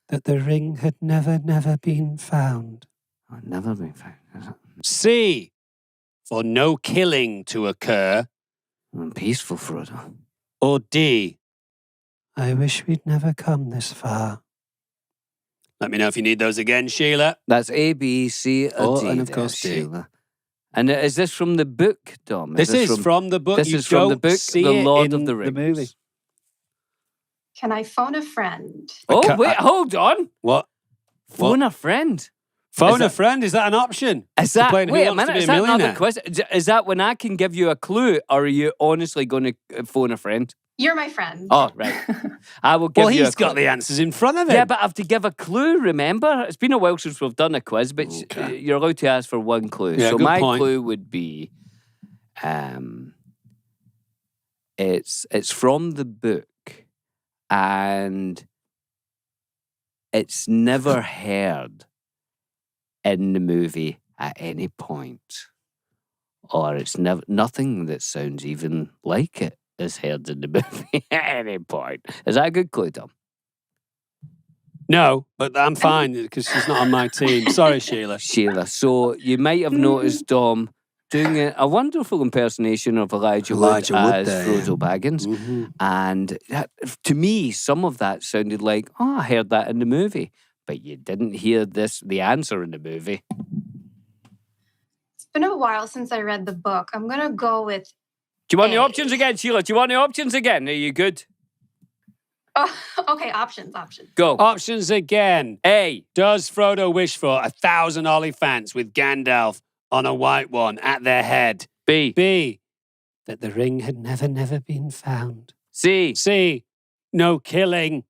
That the ring had never been found. Oh, never been found, is it? C. For no killing to occur. Peaceful, Frodo. Or D. I wish we'd never come this far. Let me know if you need those again, Sheila. That's A, B, C, or D. and of there, course D. Sheila. And is this from the book, Dom? This is from the book. This You is from the don't book, see The it Lord in of the Rings. movie. Can I phone a friend? Oh, wait, hold on. What? Phone a friend. Phone Is a friend? Is that an option? Is that, playing Who wait a Wants to minute, Be a is that another Millionaire? question? Is that when I can give you a clue, or are you honestly going to phone a friend? You're my friend. Oh, right. I will give Well, you a he's got clue. the answers in front of him. Yeah, but I have to give a clue, remember? It's been a while since we've done a quiz, but Okay. you're allowed to ask for one clue. Yeah, so good my point. clue would be it's from the book and it's never heard in the movie at any point. Or it's never nothing that sounds even like it is heard in the movie at any point. Is that a good clue, Tom? No, but I'm fine because she's not on my team. Sorry, Sheila. Sheila. So you might have noticed Dom doing a wonderful impersonation of Elijah Wood as there, Frodo Baggins. Mhm. And to me, some of that sounded like, oh, I heard that in the movie. But you didn't hear the answer in the movie. It's been a while since I read the book. I'm going to go with Do you want the A. options again, Sheila? Do you want the options again? Are you good? Oh, okay, options. Go. Options again. A. Does Frodo wish for 1,000 Oliphants with Gandalf on a white one at their head? B. B. That the ring had never been found. C. C. No killing.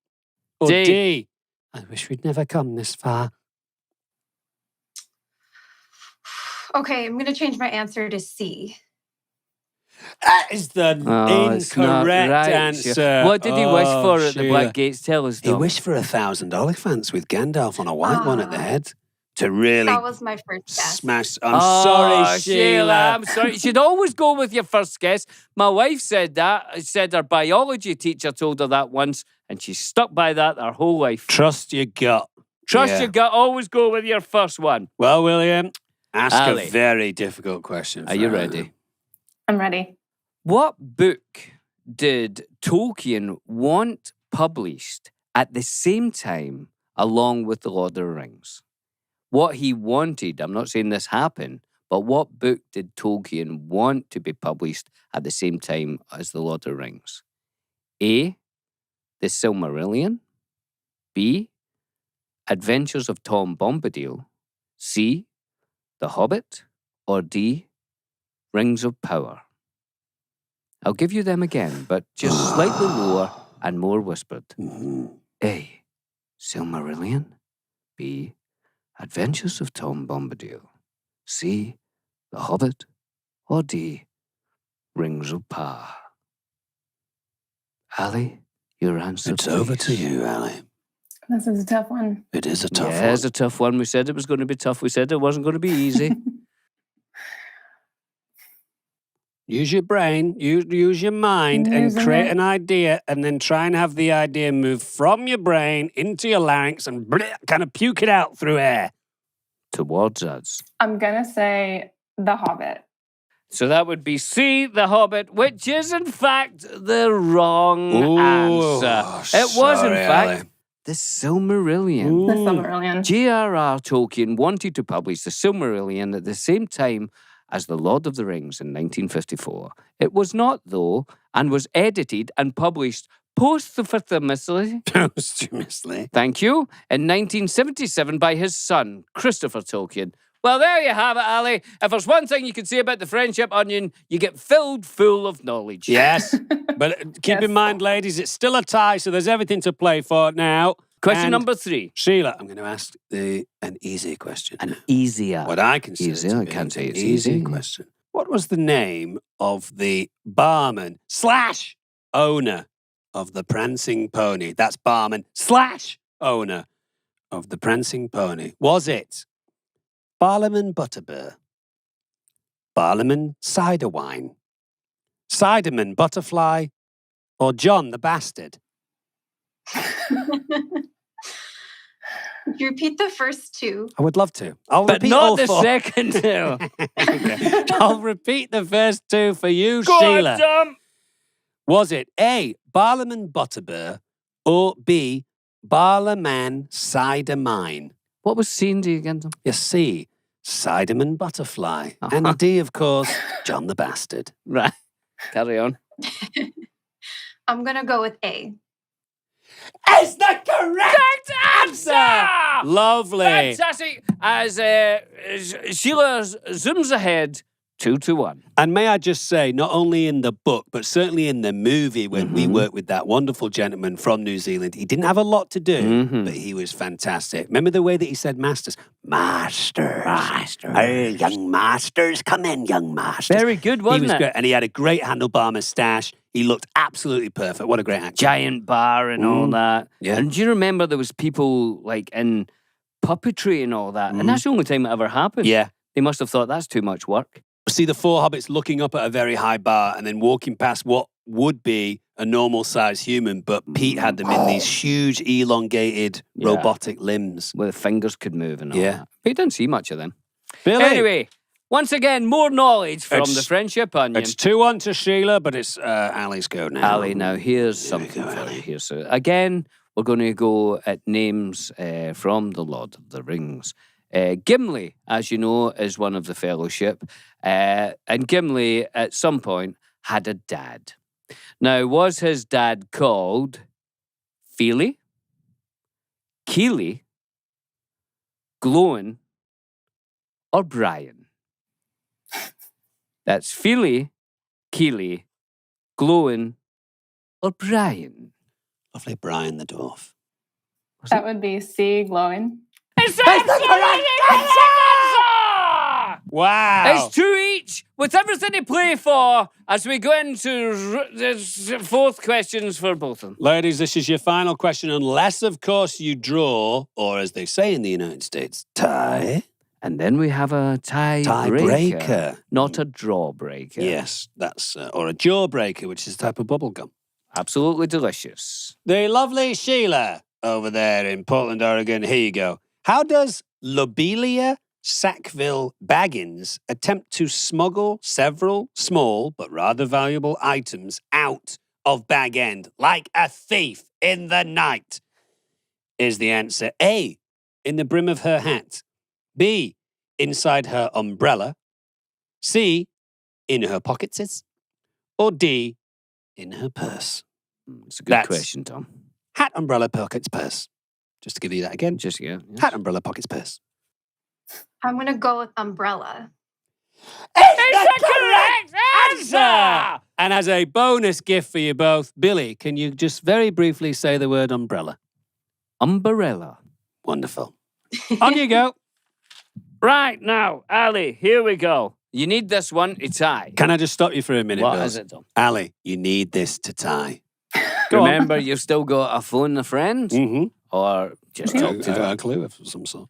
Or D. D. I wish we'd never come this far. Okay, I'm going to change my answer to C. That is the Oh, it's not incorrect right, answer. Sheila. What did he wish Oh, for at the Sheila. Black Gates? Tell us, He Dom. wished for 1,000 Oliphants with Gandalf on a white one at the Ah. head to really That was my first guess. smash. I'm Oh, sorry, Sheila. I'm sorry. You should always go with your first guess. My wife said that. I said her biology teacher told her that once, and she stuck by that her whole life. Trust your gut. Trust Yeah. your gut. Always go with your first one. Well, William, ask Ali. a very difficult question. Are you for her. ready? I'm ready. What book did Tolkien want published at the same time along with The Lord of the Rings? What he wanted, I'm not saying this happened, but what book did Tolkien want to be published at the same time as The Lord of the Rings? A. The Silmarillion. B. Adventures of Tom Bombadil. C. The Hobbit. Or D. Rings of Power. I'll give you them again, but just slightly lower and more whispered. Mhm. A. Silmarillion. B. Adventures of Tom Bombadil. C. The Hobbit. Or D. Rings of Power. Ali, your answer. It's over to please. you, Ali. This is a tough one. It is a tough Yeah, one. it's a tough one. We said it was going to be tough. We said it wasn't going to be easy. Use your brain, use your mind, and Using create it. an idea, and then try and have the idea move from your brain into your larynx and kind of puke it out through air. Towards us. I'm going to say The Hobbit. So that would be C, The Hobbit, which is in fact the wrong answer. It was in sorry, fact Ali. The Silmarillion. The Ooh. Silmarillion. J.R.R. Tolkien wanted to publish The Silmarillion at the same time as The Lord of the Rings in 1954. It was not, though, and was edited and published posthumously. Posthumously. Thank you. In 1977 by his son, Christopher Tolkien. Well, there you have it, Ali. If there's one thing you can say about the Friendship Onion, you get filled full of knowledge. Yes. But keep in mind, ladies, it's still a tie, so there's everything to play for now. Question number 3. Sheila, I'm going to ask an easy question. An easier. What I consider Easier, to I be can't say an it's easy easy. question. What was the name of the barman / owner of the Prancing Pony? That's barman / owner of the Prancing Pony. Was it Barlaman Butterbur, Barlaman Cider Wine, Ciderman Butterfly, or John the Bastard? Could you repeat the first two? I would love to. I'll But repeat not all the 4. second two. Okay. I'll repeat the first 2 for you, Go Sheila. on, Tom. Was it A, Barlaman Butterbur, or B, Barlaman Cider Mine? What was C and D again, Tom? Yes, C, Ciderman Butterfly. And D, of course, John the Bastard. Right. Carry on. I'm going to go with A. Is the correct answer! Lovely. Fantastic. As Sheila zooms ahead, 2-1. And may I just say, not only in the book, but certainly in the movie when we worked with that wonderful gentleman from New Zealand, he didn't have a lot to do, but he was fantastic. Remember the way that he said masters? Masters. Hey, young masters, come in, young masters. Very good, wasn't He was it? great. And he had a great handlebar moustache. He looked absolutely perfect. What a great actor. Giant bar and all that. Yeah. And do you remember there was people like in puppetry and all that? And that's the only time it ever happened. Yeah. They must have thought that's too much work. See the 4 hobbits looking up at a very high bar and then walking past what would be a normal-sized human, but Pete had them in these huge, elongated, robotic limbs. Where the fingers could move and all Yeah. that. But you didn't see much of them. Billy. Anyway, once again, more knowledge from It's- the Friendship Onion. It's 2-1 to Sheila, but it's Ali's go now. Ali, now here's Here we something go, for Ali. you here. So again, we're going to go at names from The Lord of the Rings. Gimli, as you know, is one of the Fellowship. And Gimli, at some point, had a dad. Now, was his dad called Feely, Keely, Glowin, or Brian? That's Feely, Keely, Glowin, or Brian? Lovely Brian the dwarf. That would be C, glowing. Wow. It's 2 each, with everything to play for, as we go into the 4th questions for both of them. Ladies, this is your final question, unless, of course, you draw, or as they say in the United States, tie. And then we have a tiebreaker. Tiebreaker. Not a drawbreaker. Yes, that's, or a jawbreaker, which is a type of bubble gum. Absolutely delicious. The lovely Sheila over there in Portland, Oregon. Here you go. How does Lobelia Sackville Baggins attempt to smuggle several small but rather valuable items out of Bag End like a thief in the night? Is the answer A, in the brim of her hat, B, inside her umbrella, C, in her pockets, or D, in her purse? It's a good That's- question, Tom. Hat, umbrella, pockets, purse. Just to give you that again. Just, yeah. Hat, umbrella, pockets, purse. I'm going to go with umbrella. It's the correct answer! And as a bonus gift for you both, Billy, can you just very briefly say the word umbrella? Umbrella. Wonderful. On you go. Right, now, Ali, here we go. You need this one to tie. Can I just stop you for a minute, What Bill? is it, Tom? Ali, you need this to tie. Go Remember, you've still got a phone a friend? Mm-hmm. Or just talk to them. A clue of some sort.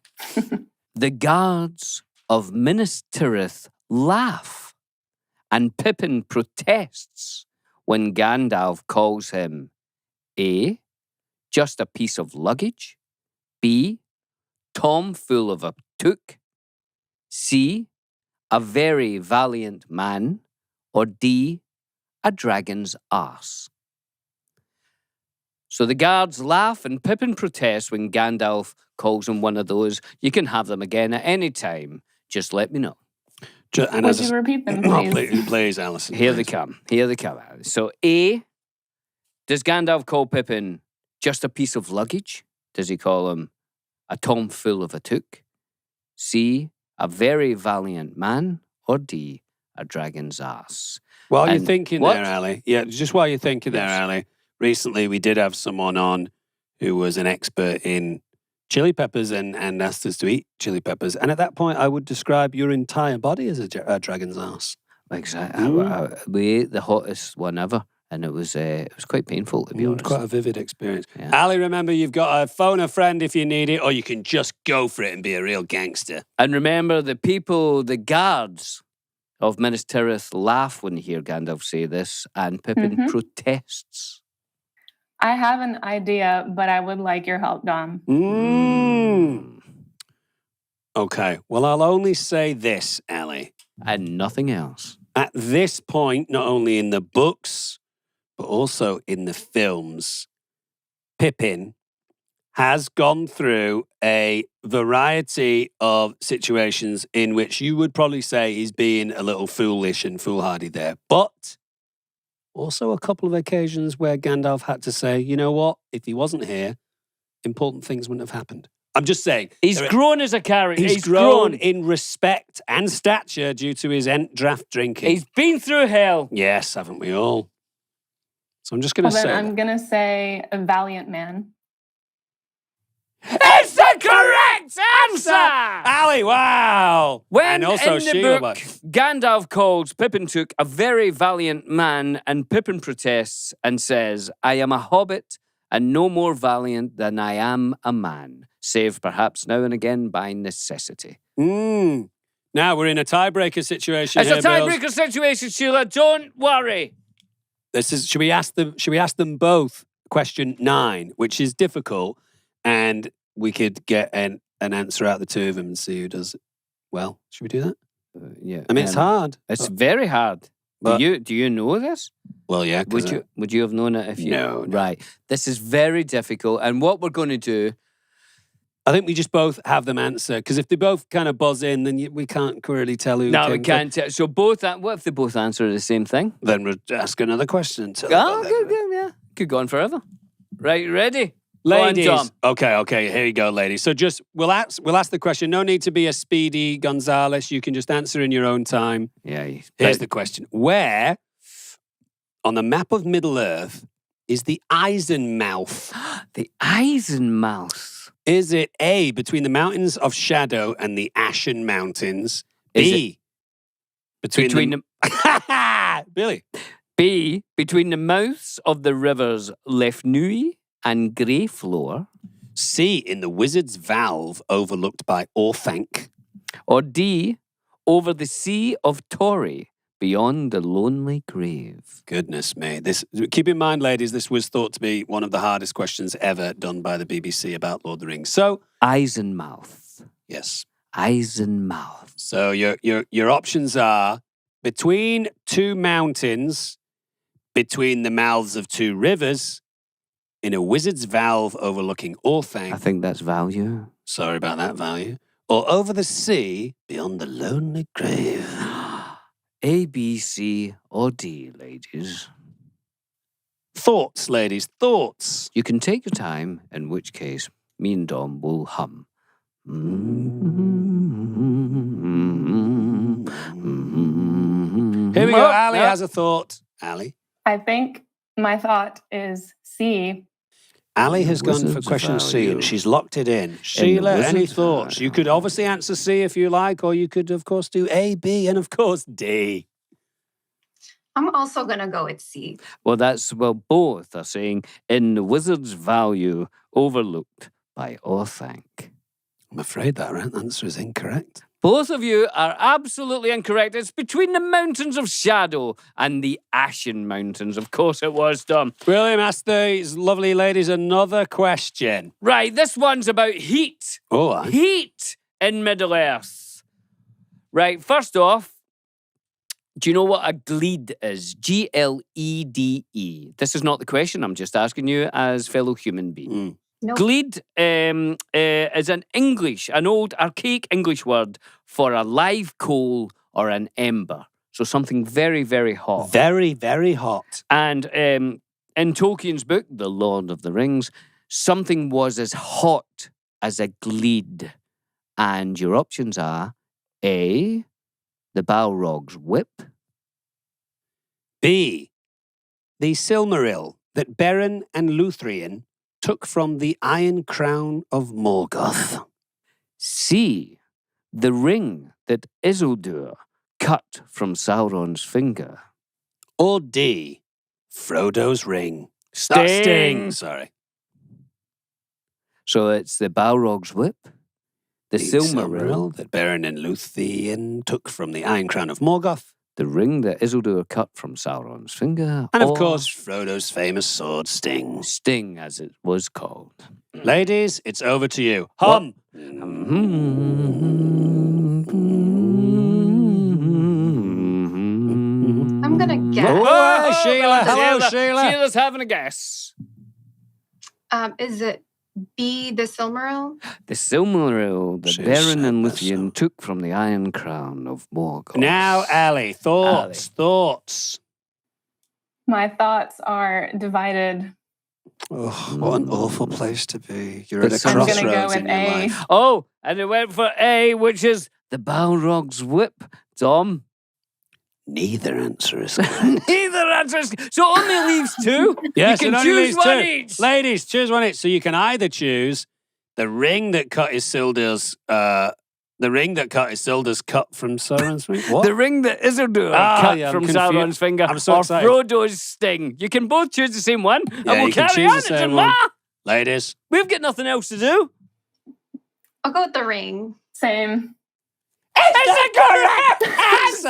The guards of Minas Tirith laugh, and Pippin protests when Gandalf calls him A, just a piece of luggage, B, Tom full of a took, C, a very valiant man, or D, a dragon's arse. So the guards laugh and Pippin protests when Gandalf calls him one of those. You can have them again at any time. Just let me know. Would you repeat them, please? Please, Alison. Here they come. Here they come. So A, does Gandalf call Pippin just a piece of luggage? Does he call him a tom full of a took? C, a very valiant man? Or D, a dragon's ass? While you're And thinking what? there, Ali. Yeah, just while you're thinking there, Yes. Ali. Recently, we did have someone on who was an expert in chili peppers and asked us to eat chili peppers. And at that point, I would describe your entire body as a dragon's ass. Exactly. We ate the hottest one ever, and it was quite painful, to be honest. Quite a vivid experience. Yeah. Ali, remember, you've got to phone a friend if you need it, or you can just go for it and be a real gangster. And remember, the people, the guards of Minas Tirith laugh when they hear Gandalf say this, and Pippin protests. I have an idea, but I would like your help, Dom. Okay, well, I'll only say this, Ali. And nothing else. At this point, not only in the books, but also in the films, Pippin has gone through a variety of situations in which you would probably say he's being a little foolish and foolhardy there. But also a couple of occasions where Gandalf had to say, you know what, if he wasn't here, important things wouldn't have happened. I'm just saying. He's grown as a character. He's grown in respect and stature due to his draft drinking. He's been through hell. Yes, haven't we all? So I'm just going to say. I'm going to say a valiant man. It's the correct answer! Ali, wow! When and also in the book, Sheila. Gandalf calls Pippin Took a very valiant man, and Pippin protests and says, I am a hobbit and no more valiant than I am a man, save perhaps now and again by necessity. Now we're in a tiebreaker situation. It's a tiebreaker situation, Sheila. Don't worry. Should we ask them both question 9, which is difficult, and we could get an answer out of the two of them and see who does it well. Should we do that? Yeah. I mean, it's hard. It's very hard. Do you know this? Well, yeah. Would you have known it if you? No. Right. This is very difficult, and what we're going to do. I think we just both have them answer, because if they both kind of buzz in, then we can't really tell who. No, we can't tell. So both. What if they both answer the same thing? Then we'll ask another question. Yeah. Could go on forever. Right, ready? Ladies. Go on, Tom. Okay, here you go, ladies. So just we'll ask the question. No need to be a Speedy Gonzales. You can just answer in your own time. Yeah. Here's the question. Where on the map of Middle-earth is the Eisenmouth? The Eisenmouth. Is it A, between the mountains of Shadow and the Ashen Mountains? B, between the... Billy. B, between the mouths of the rivers Lefnui and Greyfloor. C, in the Wizard's Valve overlooked by Orthanc. Or D, over the Sea of Tory beyond the lonely grave. Goodness me. Keep in mind, ladies, this was thought to be one of the hardest questions ever done by the BBC about Lord of the Rings. So, Eisenmouth. Yes. Eisenmouth. So your options are between two mountains, between the mouths of two rivers, in a Wizard's Valve overlooking Orthanc. I think that's value. Sorry about that value. Or over the sea beyond the lonely grave. A, B, C, or D, ladies. Thoughts, ladies, thoughts. You can take your time, in which case, me and Dom will hum. Here we go. Ali has a thought. Ali? I think my thought is C. Ali has gone for question C and she's locked it in. Sheila, any thoughts? You could obviously answer C if you like, or you could, of course, do A, B, and of course, D. I'm also going to go with C. Well, both are saying in the wizard's value overlooked by Orthanc. I'm afraid that answer is incorrect. Both of you are absolutely incorrect. It's between the mountains of Shadow and the Ashen Mountains. Of course it was, Tom. William asked these lovely ladies another question. Right, this one's about heat. Oh, Heat in Middle-earth. Right, first off, do you know what a glede is? Glede. This is not the question. I'm just asking you as fellow human being. Nope. Glede is an old archaic English word for a live coal or an ember. So something very, very hot. Very, very hot. And in Tolkien's book, The Lord of the Rings, something was as hot as a gleed. And your options are A, the Balrog's whip. B, the Silmaril that Beren and Luthien took from the Iron Crown of Morgoth. C, the ring that Isildur cut from Sauron's finger. Or D, Frodo's ring. Sting. Sorry. So it's the Balrog's whip, the Silmaril, that Beren and Luthien took from the Iron Crown of Morgoth. the ring that Isildur cut from Sauron's finger, And of or course, Frodo's famous sword, Sting. Sting, as it was called. Ladies, it's over to you. Hum! I'm going to guess. Oh, Sheila. Hello, Sheila. Sheila's having a guess. Is it B, the Silmaril? The Silmaril that She Beren said and that, Luthien took from the Iron Crown of Morgoth. Now, Ali, thoughts. My thoughts are divided. Oh, what an awful place to be. You're But at a I'm gonna crossroads go with in your A. life. Oh, and it went for A, which is the Balrog's whip. Tom? Neither answer is correct. Neither answer is... So only leaves two? Yes, you it can only choose leaves one two. each. Ladies, choose one each. So you can either choose the ring that cut Isildur's cut from Sauron's ring. What? The ring that Isildur Ah, cut yeah, I'm from confused. Sauron's finger, I'm so or excited. Frodo's sting. You can both choose the same one, Yeah, and we'll you can carry choose on. the It's same a one. ma. Ladies, We've got nothing else to do. I'll go with the ring. Same. It's a correct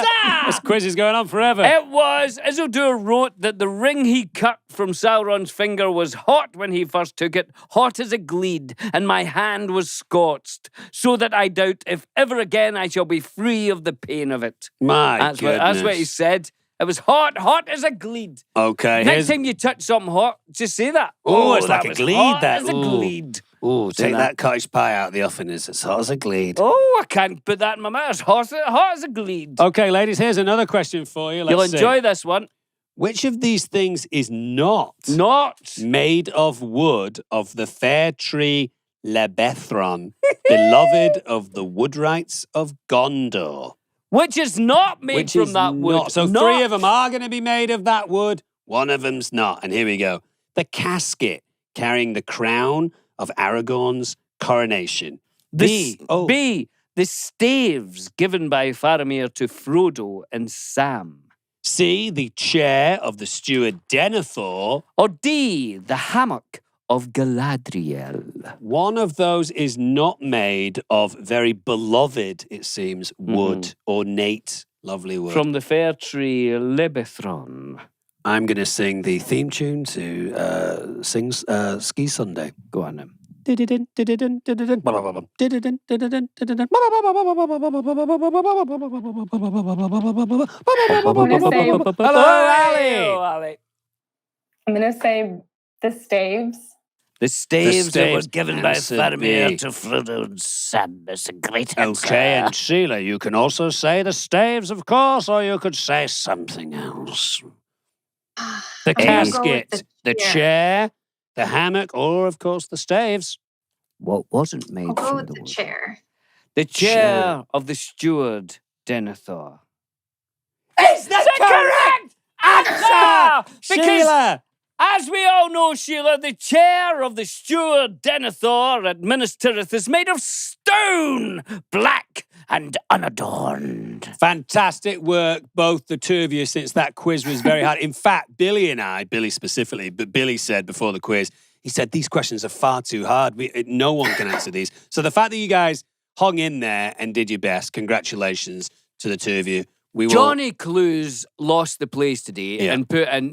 answer! this quiz is going on forever. It was. Isildur wrote that the ring he cut from Sauron's finger was hot when he first took it, hot as a gleed, and my hand was scorched, so that I doubt if ever again I shall be free of the pain of it. My That's goodness. what he said. It was hot as a gleed. Okay, Next time you touch something hot, just say that. Oh, it's like that a was gleed, hot that. as a Ooh. gleed. Oh, Say take that. that cottage pie out of the oven. It's as hot as a gleed. Oh, I can't put that in my mouth. It's hot as a gleed. Okay, ladies, here's another question for you. You'll Let's see. enjoy this one. Which of these things is not made of wood of the fair tree Lebethron, beloved of the woodwrights of Gondor? Which is not made Which from is that wood. not. So Not. three of them are going to be made of that wood. One of them's not. And here we go. The casket carrying the crown of Aragorn's coronation. B, the staves given by Faramir to Frodo and Sam. C, the chair of the steward Denethor. Or D, the hammock of Galadriel. One of those is not made of very beloved, it seems, wood, ornate, lovely wood. From the fair tree Lebethron. I'm going to sing the theme tune to Ski Sunday. Go on then. Hello, Ali. I'm going to say the staves. The staves that was staves. given by Answer Faramir B. to Frodo and Sam. That's a great answer. Okay, and Sheila, you can also say the staves, of course, or you could say something else. The I'm gonna go with casket, the chair, the hammock, or, of course, the staves. What wasn't made I'll go from with the the wood? chair. The chair of the steward Denethor. Is that correct answer? Because, Sheila! as we all know, Sheila, the chair of the steward Denethor at Minas Tirith is made of stone, black and unadorned. Fantastic work, both the two of you, since that quiz was very hard. In fact, Billy specifically, but Billy said before the quiz, he said, these questions are far too hard. No one can answer these. So the fact that you guys hung in there and did your best, congratulations to the two of you. Johnny Clues lost the place today and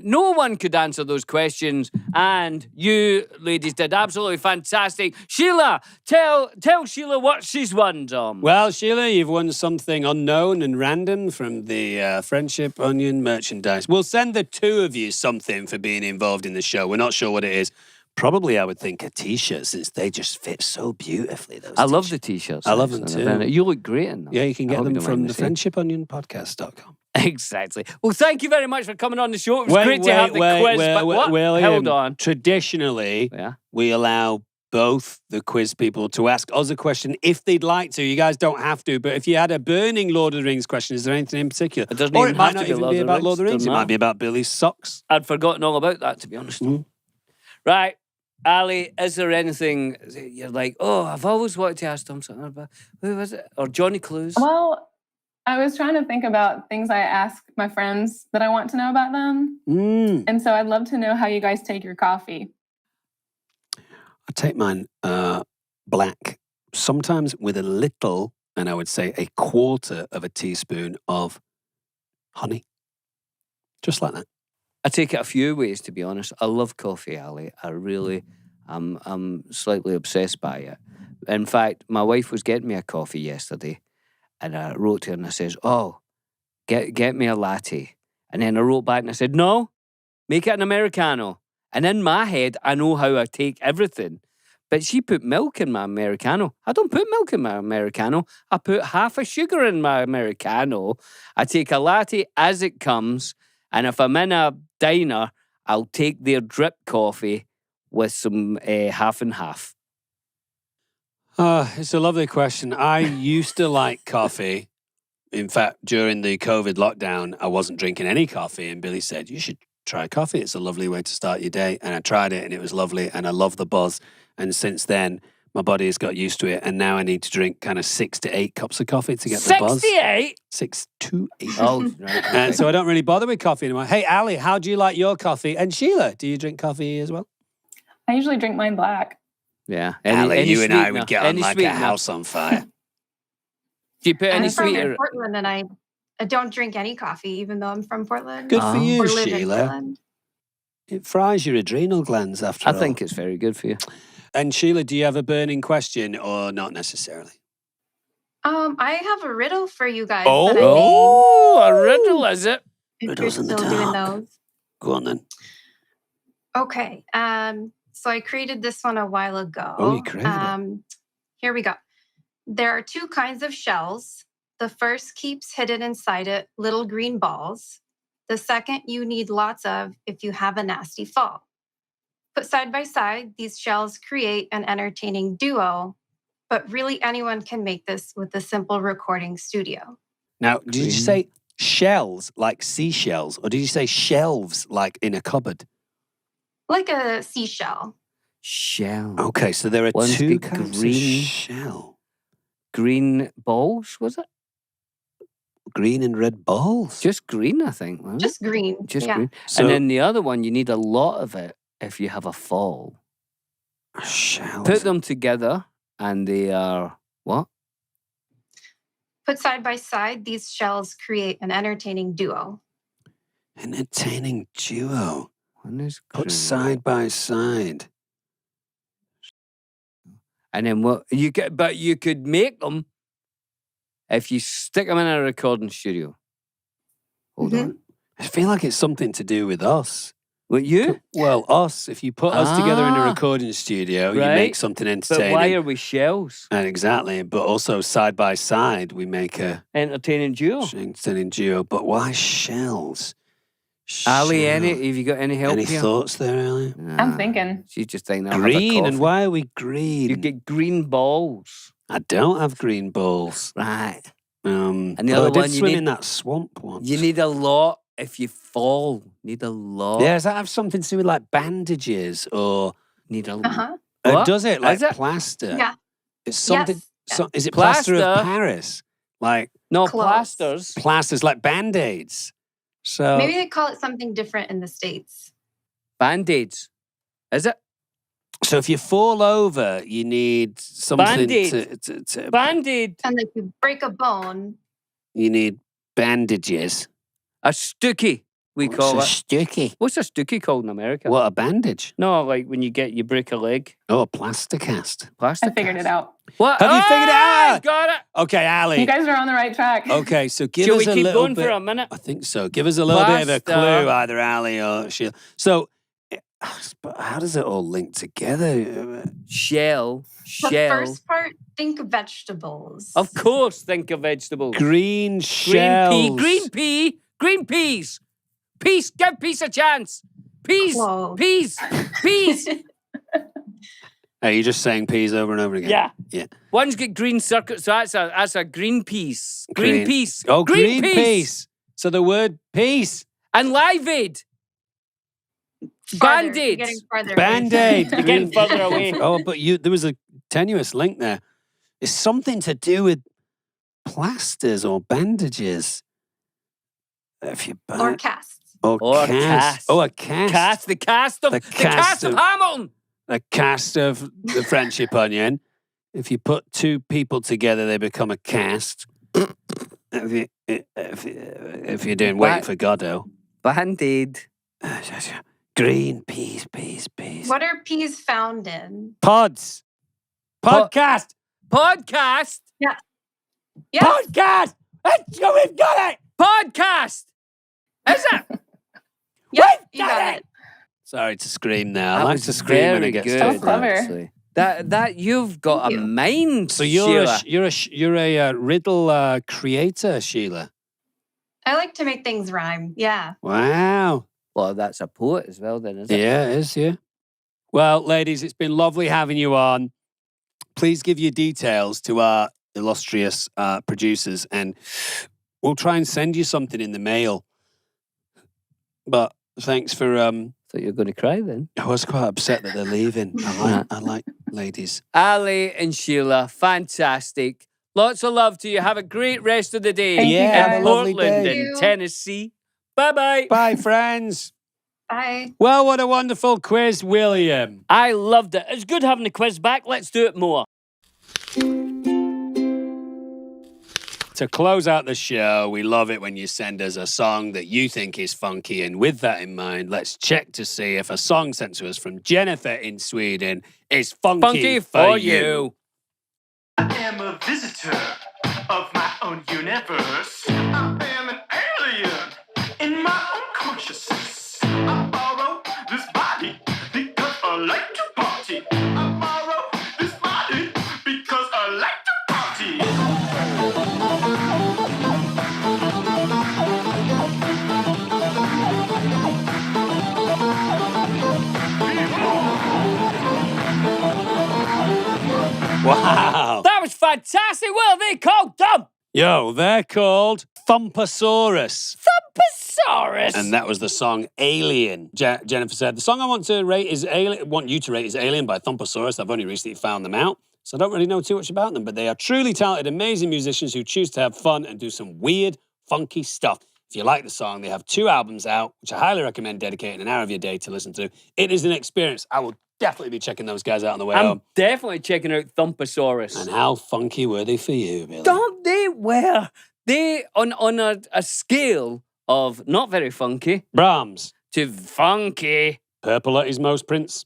no one could answer those questions, and you ladies did absolutely fantastic. Sheila, tell Sheila what she's won, Dom. Well, Sheila, you've won something unknown and random from the Friendship Onion merchandise. We'll send the two of you something for being involved in the show. We're not sure what it is, Probably, I would think a T-shirt, since they just fit so beautifully. Those I love the T-shirts. T-shirts. I love them actually. too. You look great in them. Yeah, you can I get hope you them don't mind from me the saying. friendshiponionpodcast.com. Exactly. Well, thank you very much for coming on the show. It was great to have the quiz. But what? William, Hold on. Traditionally, Yeah. we allow both the quiz people to ask us a question if they'd like to. You guys don't have to, but if you had a burning Lord of the Rings question, is there anything in particular? It doesn't Or even it might have not to be even Lord be of the about Lord of the Rings, Rings. It doesn't might matter. be about Billy's socks. I'd forgotten all about that, to be honest. Mhm. Right. Ali, is there anything you're like, oh, I've always wanted to ask Tom something about? Who was it? Or Johnny Clues? Well, I was trying to think about things I ask my friends that I want to know about them. And so I'd love to know how you guys take your coffee. I take mine black, sometimes with a little, and I would say a quarter of a teaspoon of honey. Just like that. I take it a few ways, to be honest. I love coffee, Ali. I really, I'm slightly obsessed by it. In fact, my wife was getting me a coffee yesterday, and I wrote to her and I says, "Oh, get me a latte." And then I wrote back and I said, "No, make it an Americano." And in my head, I know how I take everything. But she put milk in my Americano. I don't put milk in my Americano. I put half a sugar in my Americano. I take a latte as it comes. And if I'm in a diner, I'll take their drip coffee with some half and half. It's a lovely question. I used to like coffee. In fact, during the COVID lockdown, I wasn't drinking any coffee. And Billy said, you should try coffee. It's a lovely way to start your day. And I tried it and it was lovely. And I love the buzz. And since then, my body has got used to it. And now I need to drink kind of 6 to 8 cups of coffee to get the buzz. 68? 6 to 8. Oh, right. And so I don't really bother with coffee anymore. Hey, Ali, how do you like your coffee? And Sheila, do you drink coffee as well? I usually drink mine black. Yeah. Ali, you and I would sweetener? get on Any like sweetener? a house on fire. Do you put any I'm from sweetener? Portland, and I don't drink any coffee, even though I'm from Portland. Good for you, Or live in Sheila. Portland. It fries your adrenal glands after I all. think it's very good for you. And Sheila, do you have a burning question or not necessarily? I have a riddle for you guys. Oh. that I made. Oh, a riddle, is it? If Riddles you're in the still doing dark. those. Go on then. Okay. So I created this one a while ago. Oh, you created it. Here we go. There are 2 kinds of shells. The first keeps hidden inside it little green balls. The second you need lots of if you have a nasty fall. Put side by side, these shells create an entertaining duo, but really anyone can make this with a simple recording studio. Now, did you Green. say shells like seashells, or did you say shelves like in a cupboard? Like a seashell. Shell. Okay, so there are One's 2 got kinds of green. shell. Green balls, was it? Green and red balls. Just green, I think. Wasn't Just green. it? Just yeah. green. So- And then the other one, you need a lot of it if you have a fall. Shells. Put them together and they are what? Put side by side, these shells create an entertaining duo. Entertaining duo. One is Put green. side by side. And then what you get, but you could make them if you stick them in a recording studio. Hold Mhm. on. I feel like it's something to do with us. What you? Well, us. If you put us together in a Ah. recording studio, you Right. make something But entertaining. why are we shells? And exactly. But also side by side, we make a Entertaining duo. entertaining duo. But why shells? Ali, Shell. have you got any help Any here? thoughts there, Ali? I'm thinking. She's just thinking. I'll have a Green. And coffee. why are we green? You get green balls. I don't have green balls. Right. And the I other did one, you swim need- in that swamp once. You need a lot if you fall. Need a lot. Yeah, does that have something to do with like bandages or Need a Uh-huh. What? does it like Is it? plaster? Yeah. It's something. Yes. Is it plaster of Plaster? Paris? Like No Close. plasters. plasters, like band-aids. So Maybe they call it something different in the States. Band-aids. Is it? so if you fall over, you need something Band-Aid. to Band-aid. And if you break a bone, you need bandages. A stookie, we What's call a it. sticky? What's a stookie called in America? What, a bandage? No, like when you break a leg. Oh, a plaster cast. Plastic. I figured it cast. out. What? Have you figured it Ah, out? Got it. Okay, Ali. You guys are on the right track. Okay, so give Shall us we a keep little going bit. for a minute? I think so. Give us a little bit of a Plaster. clue, either Ali or Sheila. So, But how does it all link together? Shell. The first part, think vegetables. Of course, think of vegetables. Green shells. Green peas. Peas, give peas a chance. Peas. Close. Peas. Are you just saying peas over and over again? Yeah. One's got green circles, so that's a green piece. Green Piece. Oh, green piece. So the word peace. And Live Aid. Farther. Band-Aid. You're getting farther. Band-Aid. You're getting further away. Oh, but there was a tenuous link there. It's something to do with plasters or bandages. If you Or casts. Or cast. Oh, a cast. The cast of Hamilton. The cast of the Friendship Onion. If you put two people together, they become a cast. If you're doing Waiting for Godot. Band-Aid. Green peas. What are peas found in? Pods. Podcast. Yeah. Podcast. We've got it. Podcast. Is it? Yes, you got it. Sorry to scream now. That I like was to scream when it very gets good, tough. clever. actually. That you've got Thank a you. mind. So Sheila. you're a riddle creator, Sheila. I like to make things rhyme. Yeah. Wow. Well, that's a poet as well, then, isn't it? Yeah, it is, yeah. Well, ladies, it's been lovely having you on. Please give your details to our illustrious producers and we'll try and send you something in the mail. But thanks for... Thought you were going to cry then. I was quite upset that they're leaving. I like ladies. Ali and Sheila, fantastic. Lots of love to you. Have a great rest of the day. Thank you, Yeah, have guys. a lovely Portland day. and Tennessee. Bye-bye. Bye, friends. Bye. Well, what a wonderful quiz, William. I loved it. It's good having the quiz back. Let's do it more. To close out the show, we love it when you send us a song that you think is funky. And with that in mind, let's check to see if a song sent to us from Jennifer in Sweden is funky for you. I am a visitor of my own universe. I am an alien in my own consciousness. I borrow this body because I like to party. I borrow this body because I like to party. Wow. That was fantastic. What are they called, Tom? Yo, they're called Thumpasaurus. Thumposaurus. And that was the song Alien. Jennifer said, the song I want you to rate is Alien by Thumpasaurus. I've only recently found them out, so I don't really know too much about them, but they are truly talented, amazing musicians who choose to have fun and do some weird, funky stuff. If you like the song, they have 2 albums out, which I highly recommend dedicating an hour of your day to listen to. It is an experience. I will definitely be checking those guys out on the way I'm home. definitely checking out Thumpasaurus. And how funky were they for you, Billy? Don't they? Were they on a scale of not very funky Brahms. to funky? Purple at his most, Prince.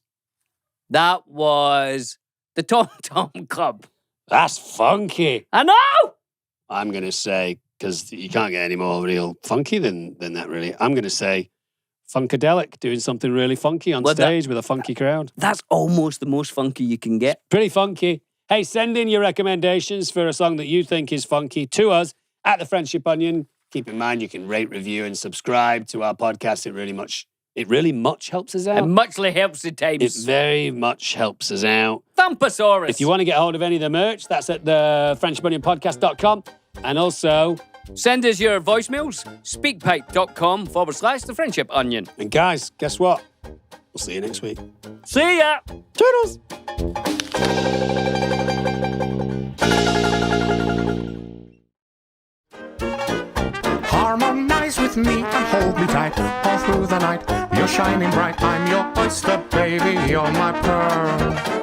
That was the Tom Tom Club. That's funky. I know. I'm going to say, because you can't get any more real funky than that, really. I'm going to say Funkadelic, doing something really funky on stage with a funky crowd. That's almost the most funky you can get. Pretty funky. Hey, send in your recommendations for a song that you think is funky to us at The Friendship Onion. Keep in mind, you can rate, review, and subscribe to our podcast. It really much helps us out. It muchly helps the times. It very much helps us out. Thumpasaurus. If you want to get hold of any of the merch, that's at the friendshipionionpodcast.com. And also, send us your voicemails, speakpipe.com/The Friendship Onion. And guys, guess what? We'll see you next week. See ya. Toodles. Harmonize with me and hold me tight all through the night. You're shining bright. I'm your oyster, baby. You're my pearl.